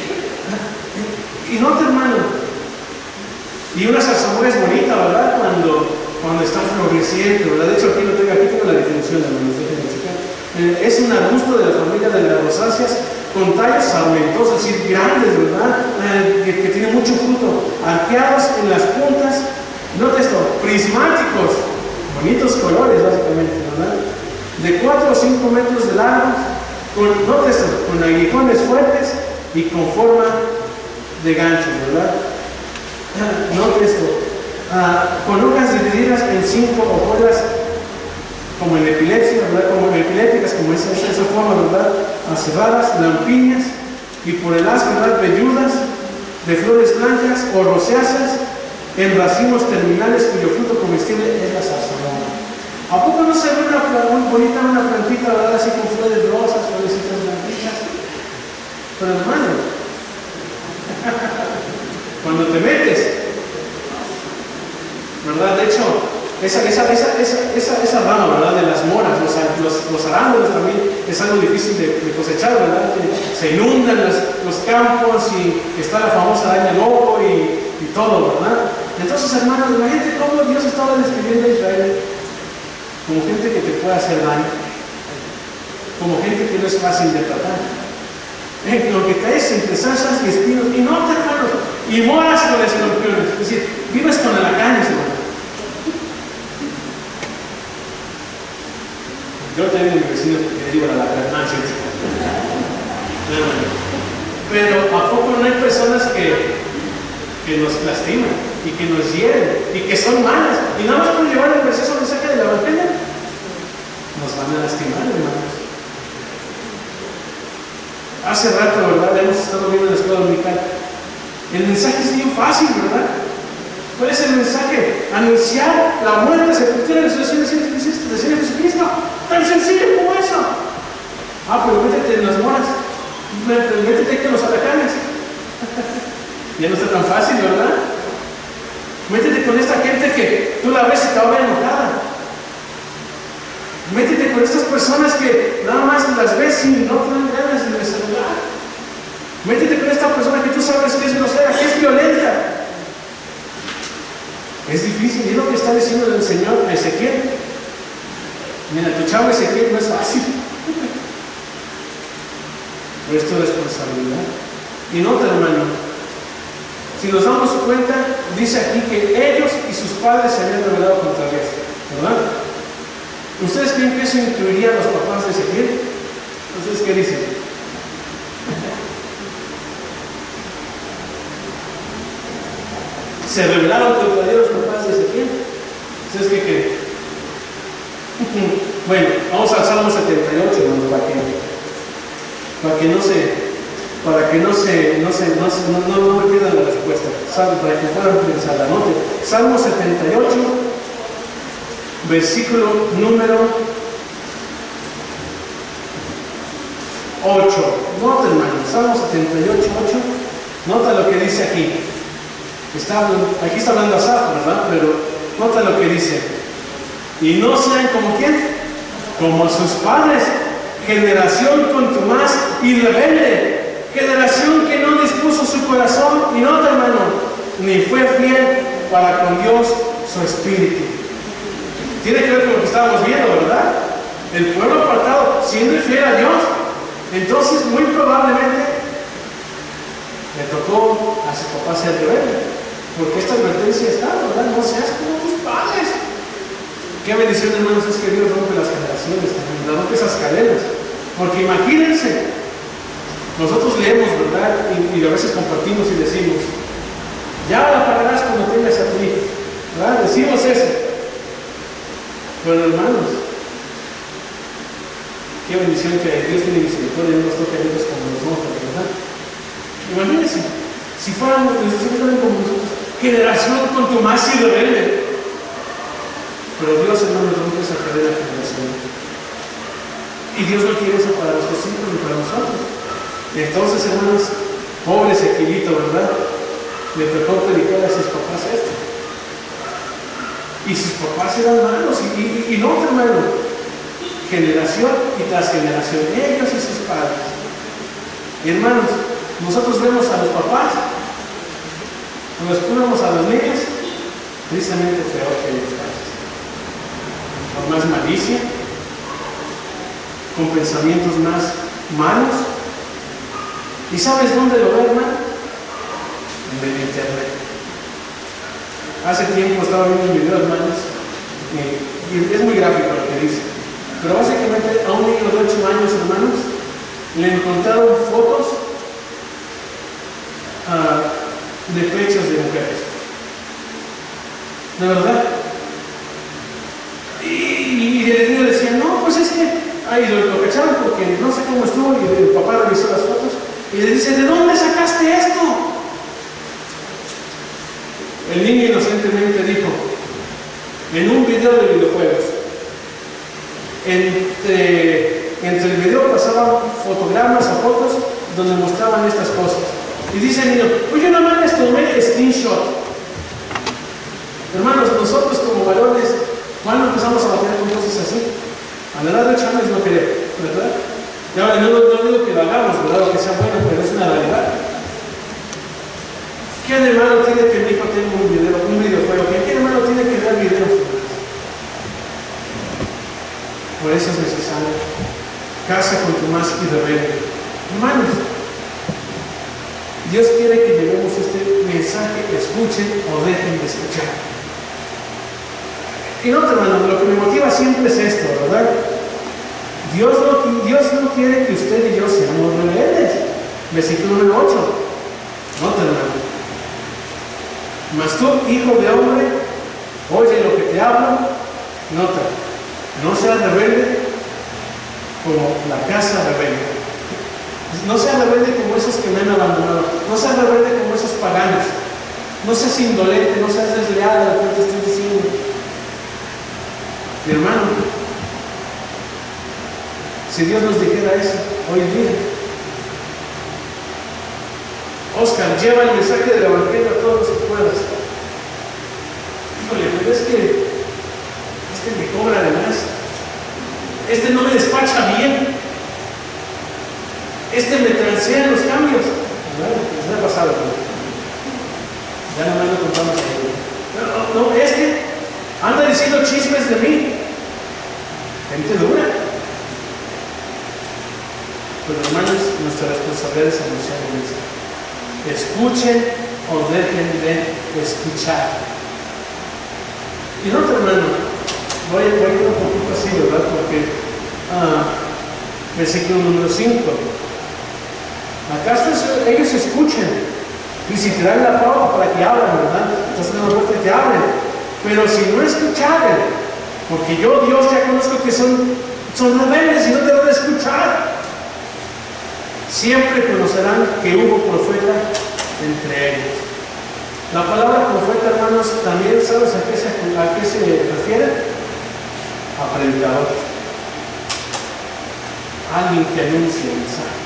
Y no, hermano, y una zarzamora es bonita, ¿verdad? Cuando está floreciente, ¿verdad? De hecho, aquí tengo la definición, hermanos, déjenme checar. Es un arbusto de la familia de las rosáceas con tallos sarmentosos, es decir, grandes, ¿verdad? Que tiene mucho fruto, arqueados en las puntas, nota esto, prismáticos, bonitos colores, básicamente, ¿verdad? De 4 o 5 metros de largo, nota esto, con aguijones fuertes y con forma de ganchos, ¿verdad? Nota esto, con hojas divididas en 5 hojuelas, como en epilepsia, ¿verdad? Como en epilépticas, como esa forma, ¿verdad? Cerradas, lampiñas, y por el haz, ¿verdad? Velludas, de flores blancas o rosáceas, en racimos terminales cuyo fruto comestible es la zarzamora. ¿A poco no se ve muy bonita una plantita, ¿verdad? Así con flores rosas, florecitas blanquitas? Pero hermano, cuando te metes, ¿verdad? De hecho, esa rama, ¿verdad? De las moras, los arándanos también es algo difícil de cosechar, ¿verdad? Se inundan los campos y está la famosa araña lobo y todo, ¿verdad? Entonces, hermanos, imagínate cómo Dios estaba describiendo a Israel como gente que te puede hacer daño, como gente que no es fácil de tratar. Lo que caes entre zarzas y espinos, y no te, hermanos, y moras con escorpiones, es decir, vives con alacranes, hermano. Yo tengo mi vecino que le digo alacrán, pero ¿a poco no hay personas que nos lastiman y que nos hieren y que son malas? Y nada más por llevar el precioso mensaje del Evangelio, nos van a lastimar, hermanos. Hace rato, ¿verdad? Hemos estado viendo en la escuela dominical. El mensaje es bien fácil, ¿verdad? ¿Cuál es el mensaje? Anunciar la muerte, sepultura y resurrección del Señor Jesucristo. Tan sencillo como eso. Ah, pero métete en las moras. Métete con los alacanes. Ya no está tan fácil, ¿verdad? Métete con esta gente que tú la ves y te va a ver enojada. Métete con estas personas que nada más las ves y no te dan ganas de saludar. Métete con esta persona que tú sabes que es grosera, que es violenta. Es difícil, y es lo que está diciendo el Señor a Ezequiel. Mira, tu chavo Ezequiel no es fácil. Pero es tu responsabilidad. Y nota, hermano, si nos damos cuenta, dice aquí que ellos y sus padres se habían rebelado contra Dios, ¿verdad? ¿Ustedes creen que eso incluiría a los papás de Ezequiel? ¿Ustedes qué dicen? ¿Se rebelaron contra Dios los papás de Ezequiel? ¿Ustedes qué creen? Bueno, vamos al Salmo 78, hermano, para que no me pierdan la respuesta, para que puedan pensar la nota. Salmo 78, versículo número 8. Nota, hermano, Salmo 78, 8. Nota lo que dice aquí. Aquí está hablando Asaf, ¿verdad? Pero nota lo que dice. Y no sean como quién, como sus padres, generación contumaz y rebelde, generación que no dispuso su corazón, y nota, hermano, ni fue fiel para con Dios su espíritu. Tiene que ver con lo que estábamos viendo, ¿verdad? El pueblo apartado, siendo infiel a Dios, entonces muy probablemente le tocó a su papá ser rebelde. Porque esta advertencia está, ¿verdad? No seas como tus padres. Qué bendición, hermanos, es que Dios rompe las generaciones también, rompe esas cadenas. Porque imagínense, nosotros leemos, ¿verdad? Y a veces compartimos y decimos, ya la pagarás cuando tengas a tu hijo, ¿verdad? Decimos eso. Pero hermanos, qué bendición que Dios tiene misericordia y no nos toca a ellos como nosotros, ¿verdad? Imagínense, si fueran nuestros hijos como nosotros, generación contumaz y rebelde. Pero Dios, hermanos, rompe esa cadena generacional. Y Dios no quiere eso para nuestros hijos ni para nosotros. Entonces, hermanos, pobre Ezequielito, ¿verdad? Le tocó predicar a sus papás esto. Y sus papás eran malos. Y no, hermano, generación y tras generación, ellos y sus padres. Y hermanos, nosotros vemos a los papás, nos ponemos a los niños, tristemente peor que los padres. Con más malicia, con pensamientos más malos. ¿Y sabes dónde lo ve, hermano? En el internet. Hace tiempo estaba viendo un video, hermanos, y es muy gráfico lo que dice. Pero básicamente a un niño de 8 años, hermanos, le encontraron fotos de pechos de mujeres. ¿De verdad? Y el niño decía, no, pues es que, ahí lo cacharon porque no sé cómo estuvo, y el papá revisó las fotos, y le dice, ¿de dónde sacaste esto? El niño inocentemente dijo, en un video de videojuegos. Entre el video pasaban fotogramas o fotos donde mostraban estas cosas. Y dice el niño, pues yo nada más les tomé screenshot. Hermanos, nosotros como varones, ¿cuándo empezamos a batallar con cosas así? A la edad de 8 años no creo, ¿verdad? Ya no digo que lo hagamos, ¿verdad? O que sea bueno, pero es una realidad. ¿Qué de malo tiene que mi hijo tenga un videojuego? ¿Qué de malo tiene que ver videos? Por eso es necesario. Casa contumaz y rebelde. Hermanos, Dios quiere que llevemos este mensaje, escuchen o dejen de escuchar. Y no, hermano, lo que me motiva siempre es esto, ¿verdad? Dios no quiere que usted y yo seamos rebeldes. Versículo número 8. No, hermano. Mas tú, hijo de hombre, oye lo que te hablo, nota, no seas rebelde como la casa rebelde. No seas rebelde como esos que me han abandonado. No seas rebelde como esos paganos. No seas indolente, no seas desleal a lo que te estoy diciendo. Mi hermano, Si Dios nos dijera eso hoy día. Oscar, lleva el mensaje del Evangelio a todos los que puedas. Híjole, pero es que este me cobra de más. Este no me despacha bien. Este me transea en los cambios. ¿No? ¿Les ha pasado? Ya no me lo contamos ahí. No, este anda diciendo chismes de mí. Gente dura. Pero hermanos, nuestra responsabilidad es anunciar el mensaje. Escuchen o dejen de escuchar. Y no, hermano, voy a ir un poquito así, ¿verdad? Porque versículo número 5. ¿Acaso ellos escuchen? Y si te dan la pauta para que hablen, ¿verdad? Entonces no importa que hablen. Pero si no escucharen, porque yo, Dios, ya conozco que son rebeldes y no te van a escuchar. Siempre conocerán que hubo profeta entre ellos. La palabra profeta, hermanos, también sabes a qué se refiere? A predicador. Alguien que anuncia el mensaje.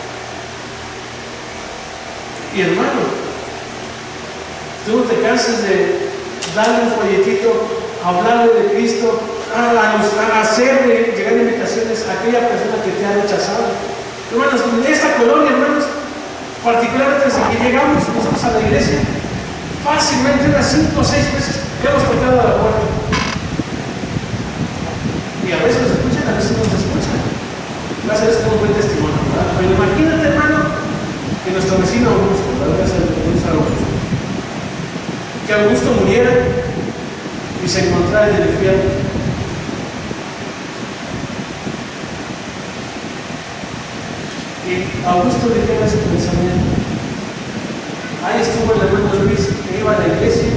Y hermano, tú no te canses de darle un folletito, hablarle de Cristo, a hacerle llegar invitaciones a aquella persona que te ha rechazado. Hermanos, en esta colonia, hermanos, particularmente desde que llegamos nosotros a la iglesia, fácilmente unas 5 o 6 veces que hemos tocado a la puerta. Y a veces nos escuchan, a veces no nos escuchan. Gracias a Dios tenemos buen testimonio, ¿verdad? Pero imagínate, hermano, que nuestro vecino Augusto, ¿verdad? Que Augusto muriera y se encontrara en el infierno. Y Augusto dijera ese pensamiento. Ahí estuvo el hermano Luis, que iba a la iglesia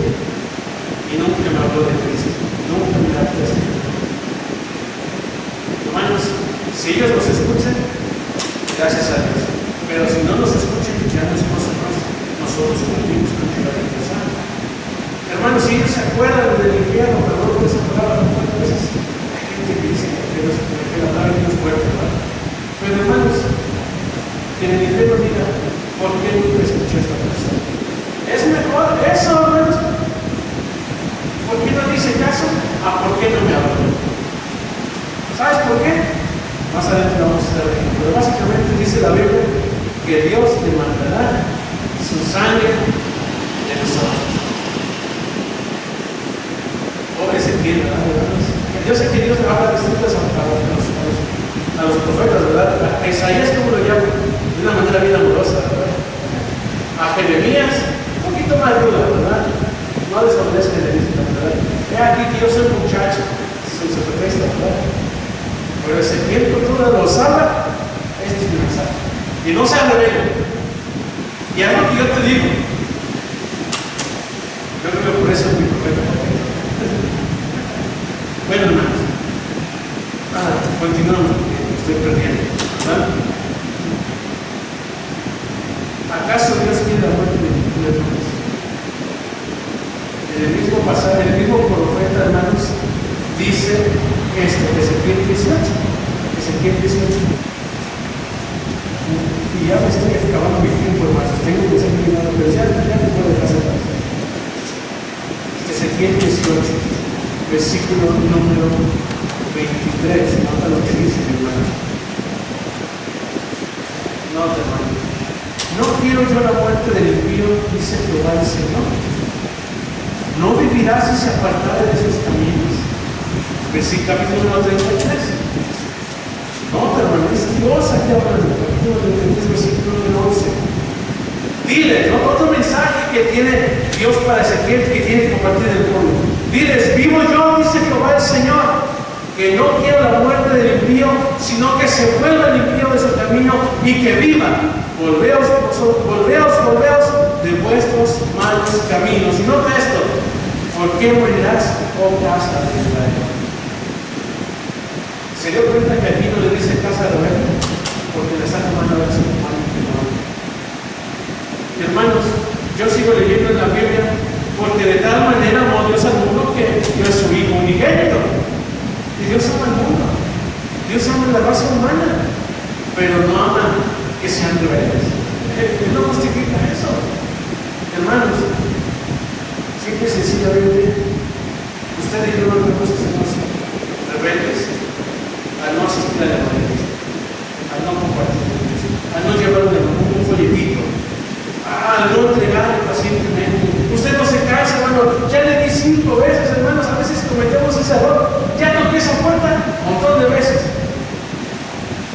y nunca me habló de Cristo, nunca me habló de Cristo. Hermanos, si ellos nos escuchan, gracias a Dios. Pero si no nos escuchan, ya no es nosotros cumplimos con el mensaje. Hermanos, si ellos se acuerdan del infierno, perdón por esa palabra, a veces hay gente que dice que la palabra no es fuerte, ¿verdad? Pero hermanos, que en el infierno diga, ¿por qué nunca escuché a esta persona? Es mejor eso, hermanos. ¿Por qué no dice caso? ¿Por qué no me habló? ¿Sabes por qué? Más adelante vamos a estar viendo. Pero básicamente dice la Biblia que Dios demandará su sangre de nosotros. Pobre Ezequiel, ¿verdad, hermanos? Yo sé que Dios habla distintas a los profetas, ¿verdad? A Isaías, como lo llamo, de una manera bien amorosa, ¿verdad? A Jeremías, un poquito más ruda, ¿verdad? No desobedezcan de Dios, ¿verdad? He aquí que yo soy un muchacho, soy su pretexto, ¿verdad? Pero Ezequiel, con toda los habla, este es mi mensaje. Y no se rebelde. Y algo que yo te digo, yo creo que por eso es mi profeta. Bueno, hermanos, continuamos, porque estoy perdiendo, ¿verdad? ¿Acaso Dios quiere la muerte de hermanos? En el mismo pasaje, el mismo profeta, hermanos, dice esto, Ezequiel 18. Ezequiel 18. Y ya me estoy acabando mi tiempo, hermanos. Tengo que ser terminado, pero ya les puedo dejar atrás. Ezequiel 18, versículo número 23. Nota lo que dice, hermano. Nota, hermano. No quiero yo la muerte del impío, dice Jehová el Señor. No vivirá si se apartare de sus caminos. Versículo capítulo 33. No, hermano, es Dios aquí hablando. Capítulo 33, versículo 11. Diles, ¿no? Otro mensaje que tiene Dios para Ezequiel que tiene que compartir el pueblo. Diles, vivo yo, dice Jehová el Señor, que no quiero la muerte del impío, sino que se vuelva el impío de su camino y que viva. Volveos de vuestros malos caminos. Y nota esto, ¿por qué morirás, oh casa de Israel? ¿Se dio cuenta que aquí no le dice casa de Israel? Porque le está tomando a su hermano que no ama. Hermanos, yo sigo leyendo en la Biblia, porque de tal manera amó Dios al mundo que dio a su Hijo unigénito. Y Dios ama al mundo. Dios ama la raza humana. pero no aman que sean rebeldes. Él no justifica eso. Hermanos, simple y sencillamente, usted y yo no debemos hacernos rebeldes al no asistir a la evangelista, al no compartir con Cristo, al no llevarle un folletito, al no entregarle pacientemente. Usted no se cansa, hermano. Ya le di 5 veces, hermanos. A veces cometemos ese error. Ya toqué esa puerta un montón de veces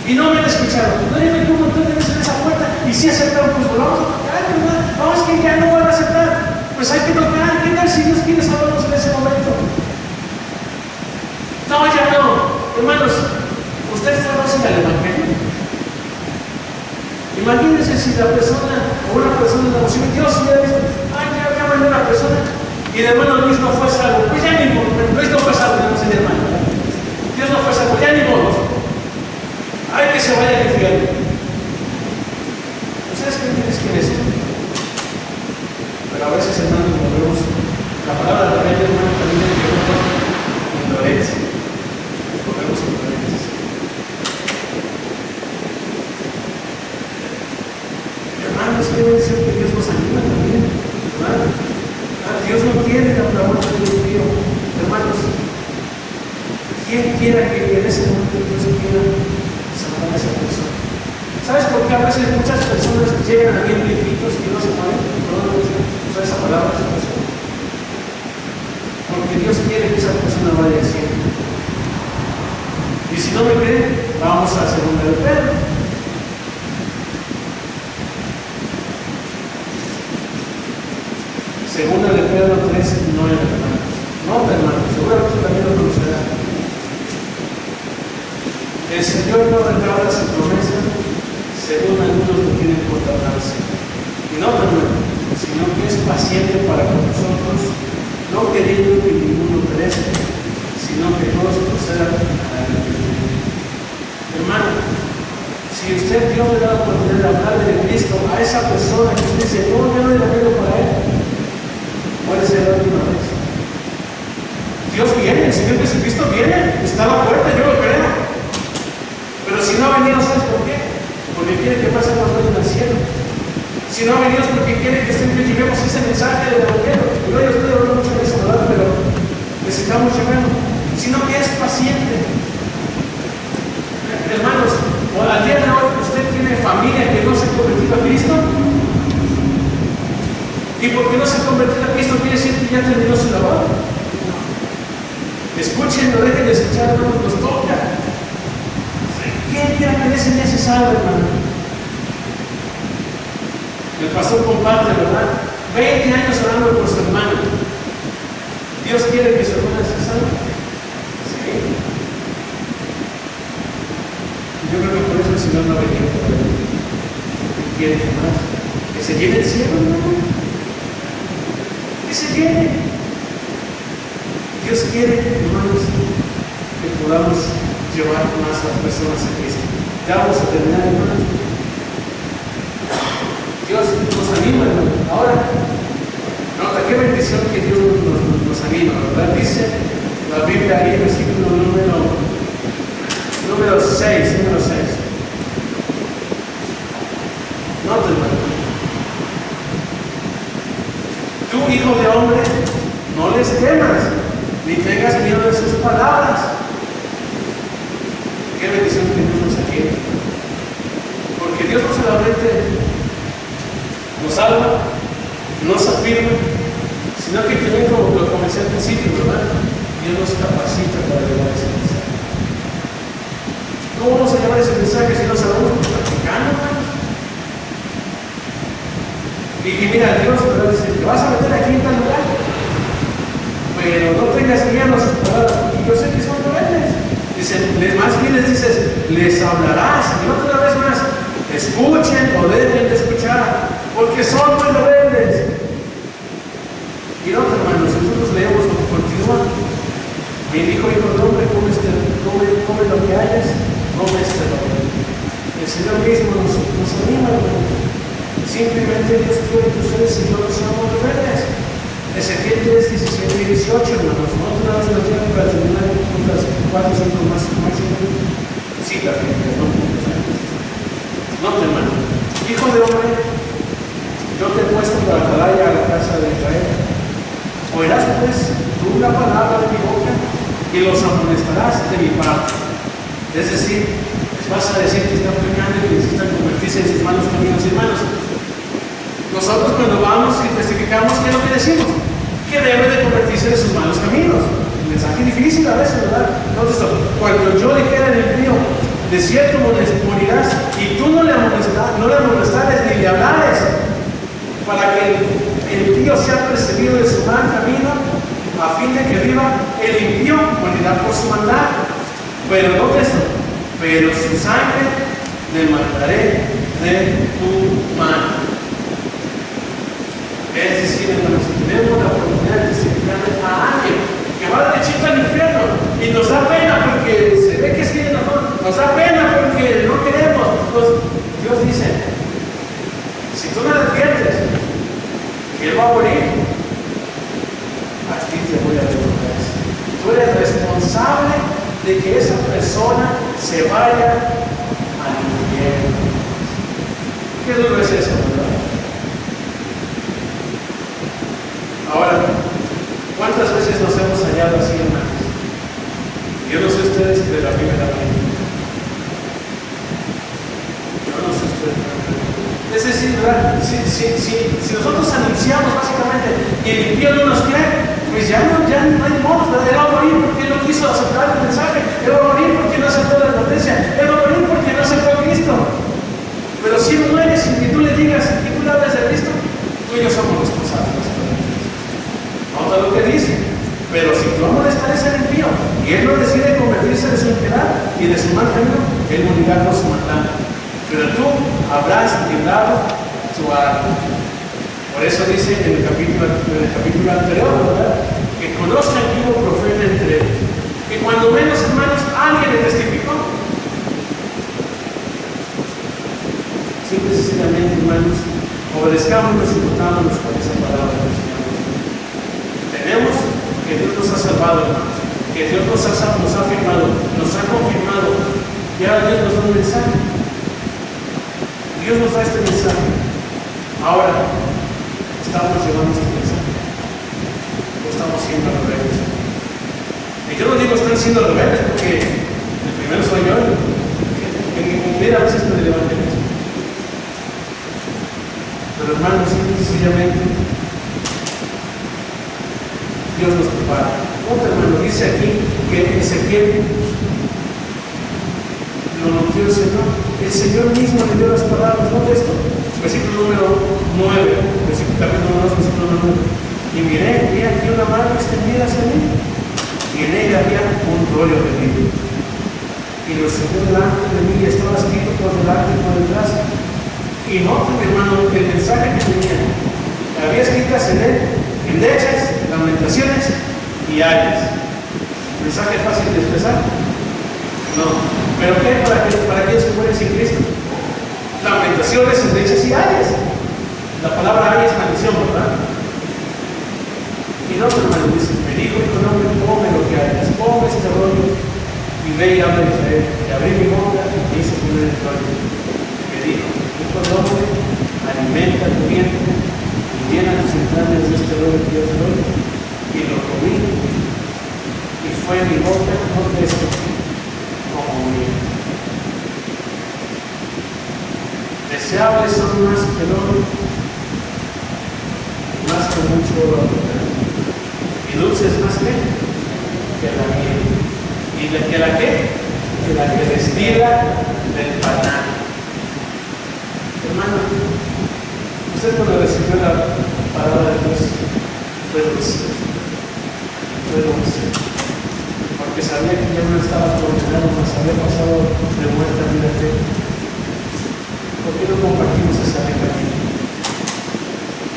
y no me han escuchado. No, yo me un montón de veces en esa puerta y si aceptaron, pues volvamos a tocar, ¿verdad? Vamos, que ya no van a aceptar. Pues hay que tocar. ¿Qué tal si Dios quiere salvarnos en ese momento? No, ya no. Hermanos, ¿usted conoce al Evangelio? Imagínense si la persona o una persona en la emoción, Dios hubiera visto, ay, ya mandé a una persona y el hermano Luis no fue salvo. Pues ya ni modo, Luis no fue salvo, no sé el hermano. Dios no fue salvo, ya ni modo. Ay, que se vaya al infierno. ¿Ustedes creen que es quién es? Pero a veces, hermanos, como vemos, la palabra de rebelde, hermano, también tiene que ver con indolencia. Volvemos a indolencia. Hermanos, quiero decir que Dios nos anima también, ¿verdad? Dios no quiere la muerte del judío. Hermanos, ¿quién quiera que en ese momento Dios quiera salvar a esa persona? ¿Sabes por qué a veces muchas personas llegan a bien viejitos y no se mueren? Perdón, usar esa palabra, esa persona. Porque Dios quiere que esa persona vaya al cielo. Y si no me creen, vamos a 2 de Pedro. Segunda de Pedro 3, 9, hermanos. No, hermanos, seguramente también lo conocerán. El Señor no recauda su promesa según algunos lo tienen por tardarse. Y no, hermano, sino que es paciente para con nosotros, no queriendo que ninguno perezca, sino que todos procedan a la arrepentimiento. Hermano, si usted Dios le da la oportunidad de hablar de Cristo a esa persona que usted dice, no, yo no le pego para él, puede ser la última vez. Dios viene, el Señor Jesucristo viene, está a la puerta, yo lo creo. Pero si no ha venido, ¿sabes por qué? Porque quiere que pasemos hoy al cielo. Si no ha venido es porque quiere que siempre llevemos ese mensaje del Evangelio. Yo estoy hablando mucho de eso, ¿verdad? Pero necesitamos llevarlo. Sino que es paciente. Hermanos, al día de hoy usted tiene familia que no se ha convertido a Cristo. Y porque no se ha convertido a Cristo quiere decir que ya terminó su labor. Escuchen, no dejen de escuchar, hermanos, nos toca. ¿Quién quiera que ese día se salve, hermano? El pastor comparte, ¿verdad? 20 años orando por su hermano. Dios quiere que su hermana se salve. Sí. Yo creo que por eso el Señor no ha venido por él. Quiere que más. Que se llene el cielo, hermano. Que se llene. Dios quiere, hermanos, que podamos llevar más a las personas a Cristo. Ya vamos a terminar, hermanos. Dios nos anima, hermano. Ahora, nota qué bendición que Dios nos anima, ¿verdad? Dice la Biblia ahí, versículo número 6. Nota, hermano. Tú, hijo de hombre, no les temas, ni tengas miedo de sus palabras. Qué bendición que Dios nos quiere. Porque Dios no solamente nos salva, nos afirma, sino que también, como lo comencé al principio, ¿verdad? Dios nos capacita para llevar ese mensaje. ¿Cómo vamos a llevar ese mensaje si no sabemos practicando, hermanos? Y mira, Dios dice, te vas a meter aquí en tal lugar, pero no tengas miedo a sus palabras, porque yo sé que son rebeldes. Dice, más bien les dices, les hablarás, y otra vez más, escuchen o dejen de escuchar, porque son muy rebeldes. Y no, hermanos, nosotros leemos lo que continúa. Y dijo, hijo de hombre, come lo que hayas, come este rebelde. El Señor mismo nos anima, hermanos. Simplemente Dios quiere que ustedes y yo no seamos rebeldes. Ezequiel 3, 17 y 18, hermanos. Otra vez lo tienen para terminar con las 4 o 5 más citas, no puntos. y los amonestarás de mi parte. Es decir, les vas a decir que están pecando y que necesitan convertirse en sus malos caminos y hermanos. Nosotros cuando vamos y testificamos, ¿qué es lo que decimos? Que debe de convertirse en sus malos caminos. Un mensaje difícil a veces, ¿verdad? Entonces, cuando yo dijera en el mío, de cierto morirás, y tú no le amonestares ni le hablares, para que el impío sea perseguido de su mal camino, a fin de que viva, el impío morirá por su maldad. Pero ¿dónde esto? Pero su sangre le mandaré de tu mano. Es decir, hermanos, si tenemos la oportunidad de testificarle a alguien que va derechito al infierno y nos da pena porque se ve que es bien, nos da pena porque no queremos, pues Dios dice, si tú no le adviertes que él va a morir, a ti te voy a devolver. Tú eres responsable de que esa persona se vaya al infierno. ¿Qué duro es eso, verdad? Ahora, ¿cuántas veces nos hemos hallado así, hermanos? Yo no sé ustedes, pero a mí me da pena. Yo no sé ustedes, pero... Es decir, ¿verdad? Si nosotros anunciamos básicamente y el impío no nos cree, pues ya no hay modo, ¿verdad? Él va a morir porque no quiso aceptar el mensaje, él va a morir porque no aceptó la advertencia, él va a morir porque no aceptó a Cristo. Pero si él muere sin que tú le digas, que tú le hables de Cristo, tú y yo somos responsables. Nota lo que dice, pero si tú amonestares al impío y él no decide convertirse de su impiedad y de su mal camino, él morirá por su maldad. Pero tú habrás librado tu alma. Por eso dice en el capítulo anterior, ¿verdad? Que conozcan que hubo profeta entre ellos. Que cuando menos, hermanos, alguien le testificó. Simple y sencillamente, hermanos, obedezcámonos y portámonos con esa palabra del Señor. Tenemos que Dios nos ha salvado, hermanos, que Dios nos ha afirmado, nos ha confirmado, y ahora Dios nos da un mensaje. Dios nos da este mensaje. Ahora, ¿estamos llevando este mensaje? ¿O estamos siendo rebeldes? Y yo no digo están siendo rebeldes porque el primero soy yo, en mi comunidad a veces me levanté eso. Pero hermanos, sencillamente, Dios nos prepara. Otro hermano dice aquí que Ezequiel lo anunció el Señor. El Señor mismo le dio las palabras. ¿Dónde esto? Versículo número 9, capítulo 2, versículo número 9. Y miré, vi aquí una mano extendida hacia mí, y en ella había un rollo de libro. Y lo sentí delante de mí, y estaba escrito por delante y por detrás. Y noten, hermano, el mensaje que tenía. Había escritas en él, endechas, lamentaciones y ayes. ¿Mensaje fácil de expresar? No. ¿Pero qué? ¿Para aquellos que mueren sin Cristo? Lamentaciones, endechas y ayes. La palabra ay es maldición, ¿verdad? Y no, hermano, dice, me dijo tu nombre, come lo que hayas, come este rollo, y ve y habla de Israel. Y abrí mi boca y me hizo comer el rollo. Me dijo, tu nombre, alimenta tu vientre, y llena tus entrañas de este rollo que yo te doy. Y lo comí, y fue mi boca, no de esto, como mío. Deseables son más que el oro, más que mucho oro, y dulces más que la miel, y que la que destila del panal. Hermano, usted cuando recibió la palabra de Dios fue dulce, porque sabía que ya no estaba condenado, mas había pasado de muerte a vida eterna. ¿Por qué no compartimos esa rica vida?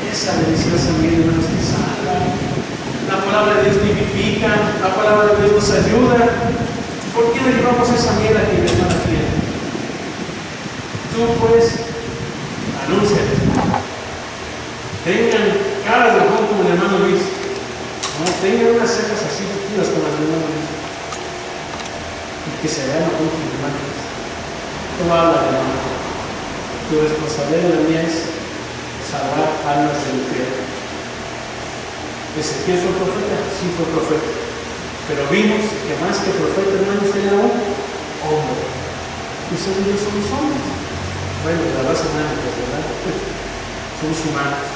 Esa deliciosa vida, hermanos, que salva. La palabra de Dios vivifica, la palabra de Dios nos ayuda. ¿Por qué no llevamos esa miel a quien no la quiere? Tú, pues, anúnciales. Tengan caras de ojo como el hermano Luis. No, tengan unas cejas así puras como las del hermano Luis. Y que se vean ojo como el hermano Luis. Tú habla de hermano. Tu responsabilidad de la mía es salvar almas del infierno. ¿Ezequiel fue profeta? Sí, fue profeta. Pero vimos que más que profeta, hermanos, era un hombre. Y ustedes y yo somos hombres. Bueno, la raza humana, ¿verdad? Somos humanos.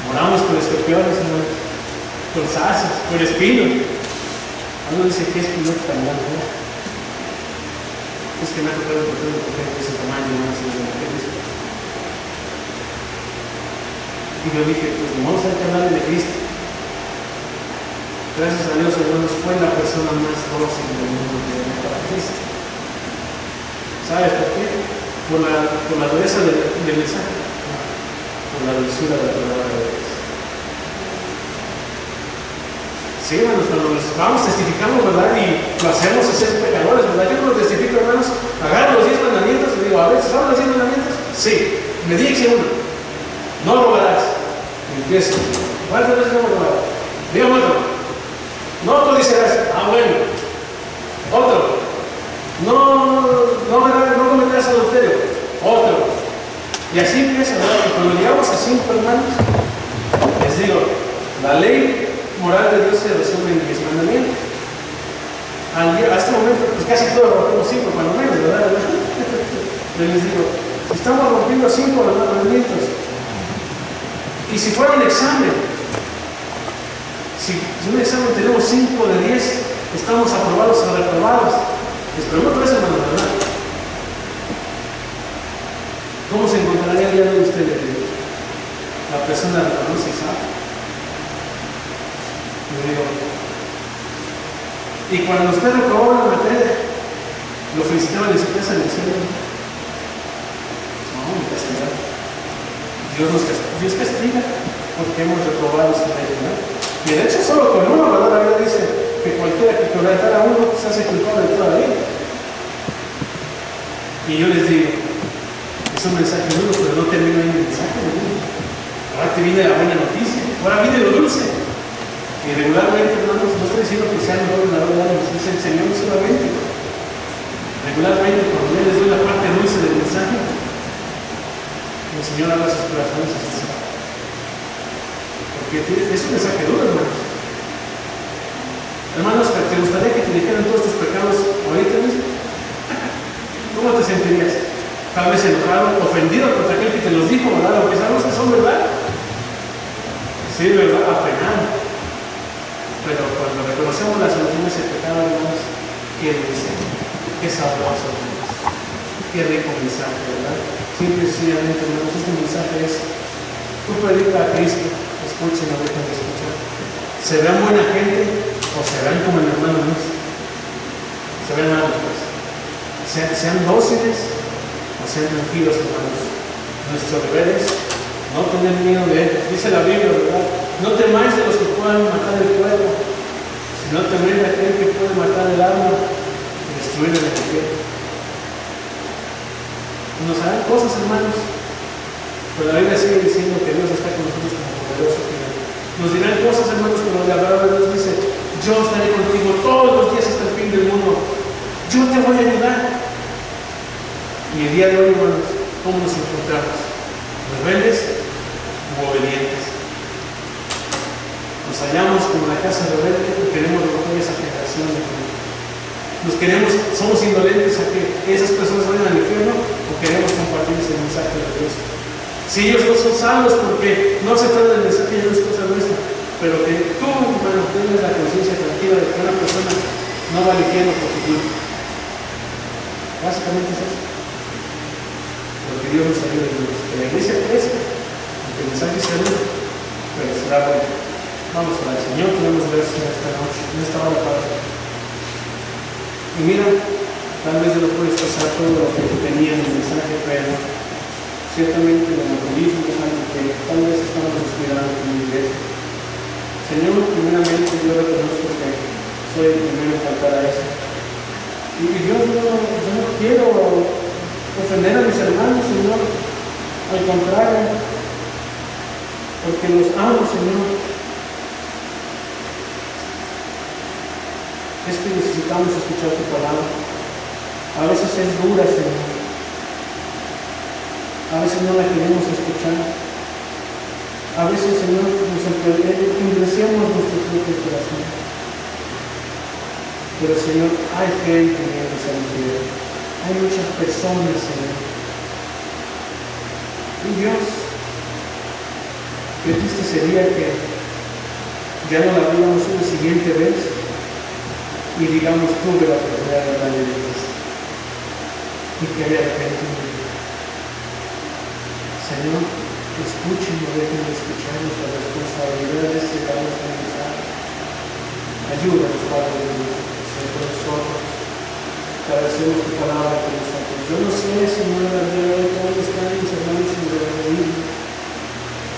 Moramos con escorpiones, hermanos, con zarzas, con espinos. Uno dice que es piloto tan grande, ¿no? Es que me ha tocado encontrar un mujer de ese tamaño, no sé de mujer. Y yo dije, pues vamos a hablar de Cristo. Gracias a Dios, hermanos, fue la persona más dócil del mundo que vino para Cristo. ¿Sabes por qué? Por la dureza del mensaje, por la dulzura de la palabra de Dios. Sí, hermanos, cuando nos vamos, testificamos, ¿verdad? Y lo hacemos a ser pecadores, ¿verdad? Yo no lo testifico, hermanos, agarro los 10 mandamientos y digo, a ver, ¿saben los 10 mandamientos? Sí, me dice uno, no robarás. Y empiezo, ¿cuántas veces no robarás? Dígame otro, no codiciarás. Ah, bueno. Otro, no cometerás adulterio. Otro. Y así empieza, ¿verdad? Y cuando llegamos a 5, hermanos, les digo, la ley moral de Dios se resume en 10 mandamientos. A este momento, pues casi todos rompemos 5, cuando menos, ¿verdad? Yo les digo, si estamos rompiendo 5 mandamientos, y si fuera un examen, si en un examen tenemos 5 de 10, estamos aprobados o reprobados. Pero no por eso, hermano, ¿verdad? ¿Cómo se encontraría el día de usted? La persona reconoce y sabe. Y cuando usted reprobó la materia, lo felicitaban en su casa en el cielo. No, me castigaron. Dios castiga porque hemos reprobado su ley, ¿no? Y de hecho, solo con uno, ¿verdad? La Biblia dice que cualquiera que quebrantara a uno se hace culpable de toda la ley. Y yo les digo, es un mensaje duro, pero no termina ahí el mensaje, ¿no? Ahora te viene la buena noticia, ahora viene lo dulce. Y regularmente, hermanos, no estoy diciendo que sea mejor la verdad, es el Señor solamente. Regularmente, cuando yo les doy la parte dulce del mensaje, el Señor habla a sus corazones así. Porque es un mensaje duro, hermanos. Hermanos, ¿te gustaría que te dijeran todos tus pecados ahorita mismo? ¿Cómo te sentirías? Tal vez enojado, ofendido contra aquel que te los dijo, ¿verdad? Aunque sabemos que son verdad. Sí, ¿verdad? Apenado. Pero cuando reconocemos la solución de ese pecado, hermanos, qué dulce, qué sabroso, hermanos, qué rico mensaje, ¿verdad? Simple y sencillamente, hermanos, este mensaje es: tú predica a Cristo, escuchen, no dejen de escuchar. ¿Serán buena gente o serán como el hermano Luis? Se ven malos, pues. Sean dóciles o sean tranquilos, hermanos. Nuestro deber es no tener miedo de él. Dice la Biblia, ¿verdad? No temáis de los que puedan matar el cuerpo, sino teméis de aquel que puede matar el alma y destruir el espíritu. Nos harán cosas, hermanos, pero la Biblia sigue diciendo que Dios está con nosotros como poderoso. Nos dirán cosas, hermanos, pero la palabra de Dios dice: yo estaré contigo todos los días hasta el fin del mundo. Yo te voy a ayudar. Y el día de hoy, hermanos, ¿cómo nos encontramos? ¿Rebeldes u obedientes? Nos hallamos como la casa rebelde y queremos recoger esa generación de Cristo. Somos indolentes a que esas personas vayan al infierno, o queremos compartir ese mensaje de Dios. Si ellos no son salvos porque no se trata del mensaje, ya no es cosa nuestra, pero que tú, hermano, tengas la conciencia tranquila de que una persona no va al infierno por tu culpa. Básicamente es eso. Porque Dios nos ayuda, que la iglesia crezca, que el mensaje sea duro, pero será bueno. Vamos a orar. Señor, te damos gracias en esta noche, en esta hora, Padre. Y mira, tal vez no puedes pasar todo lo que tenía en el mensaje, pero ciertamente el evangelismo es algo que tal vez estamos descuidando en la iglesia. Señor, primeramente yo reconozco que soy el primero en faltar a eso. Y yo no quiero ofender a mis hermanos, Señor. Al contrario, porque los amo, Señor. Es que necesitamos escuchar tu palabra. A veces es dura, Señor. A veces no la queremos escuchar. A veces, Señor, nos endurecemos nuestro propio corazón. Pero, Señor, hay gente en esa mujer. Hay muchas personas, Señor. Y Dios, qué triste sería que ya no la veamos una siguiente vez y digamos, tuve la oportunidad de hablar de Cristo y que haya arrepentimiento. Señor, escuchen y dejen de escuchar nuestra responsabilidad de este damos a mensaje. Ayúdanos, Padre de Dios, Señor, con nosotros. Te agradecemos tu palabra con nosotros. Yo no sé, Señor, la día de hoy, cómo están mis hermanos en el evangelismo.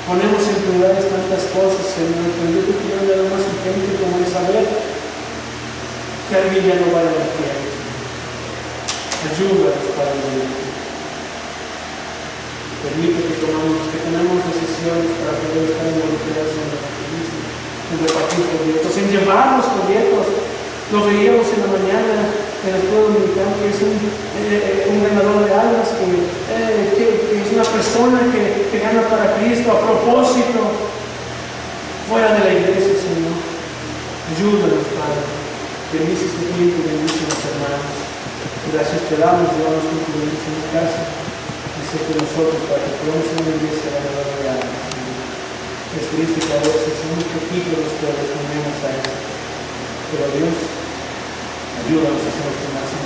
Ponemos en prioridades tantas cosas, Señor, pero yo te quiero dar más urgente como el saber que alguien ya no vaya al infierno. Ayúdanos, Padre de Dios. Permite que tenemos decisiones para poder estar involucrados en el evangelismo, en repartir folletos, en llevar los folletos. Lo veíamos en la mañana en el pueblo dominicano, que es un ganador de almas, que es una persona que gana para Cristo a propósito, fuera de la iglesia, Señor. Ayúdanos, Padre. Bendice este tiempo y bendice a los hermanos. Gracias te damos, llevamos con tu bendición en casa. Que nosotros, para que podamos ser una iglesia ganadora de almas. Es triste que a veces somos poquitos los que respondemos a eso. Pero Dios, ayúdanos a hacer nuestro máximo.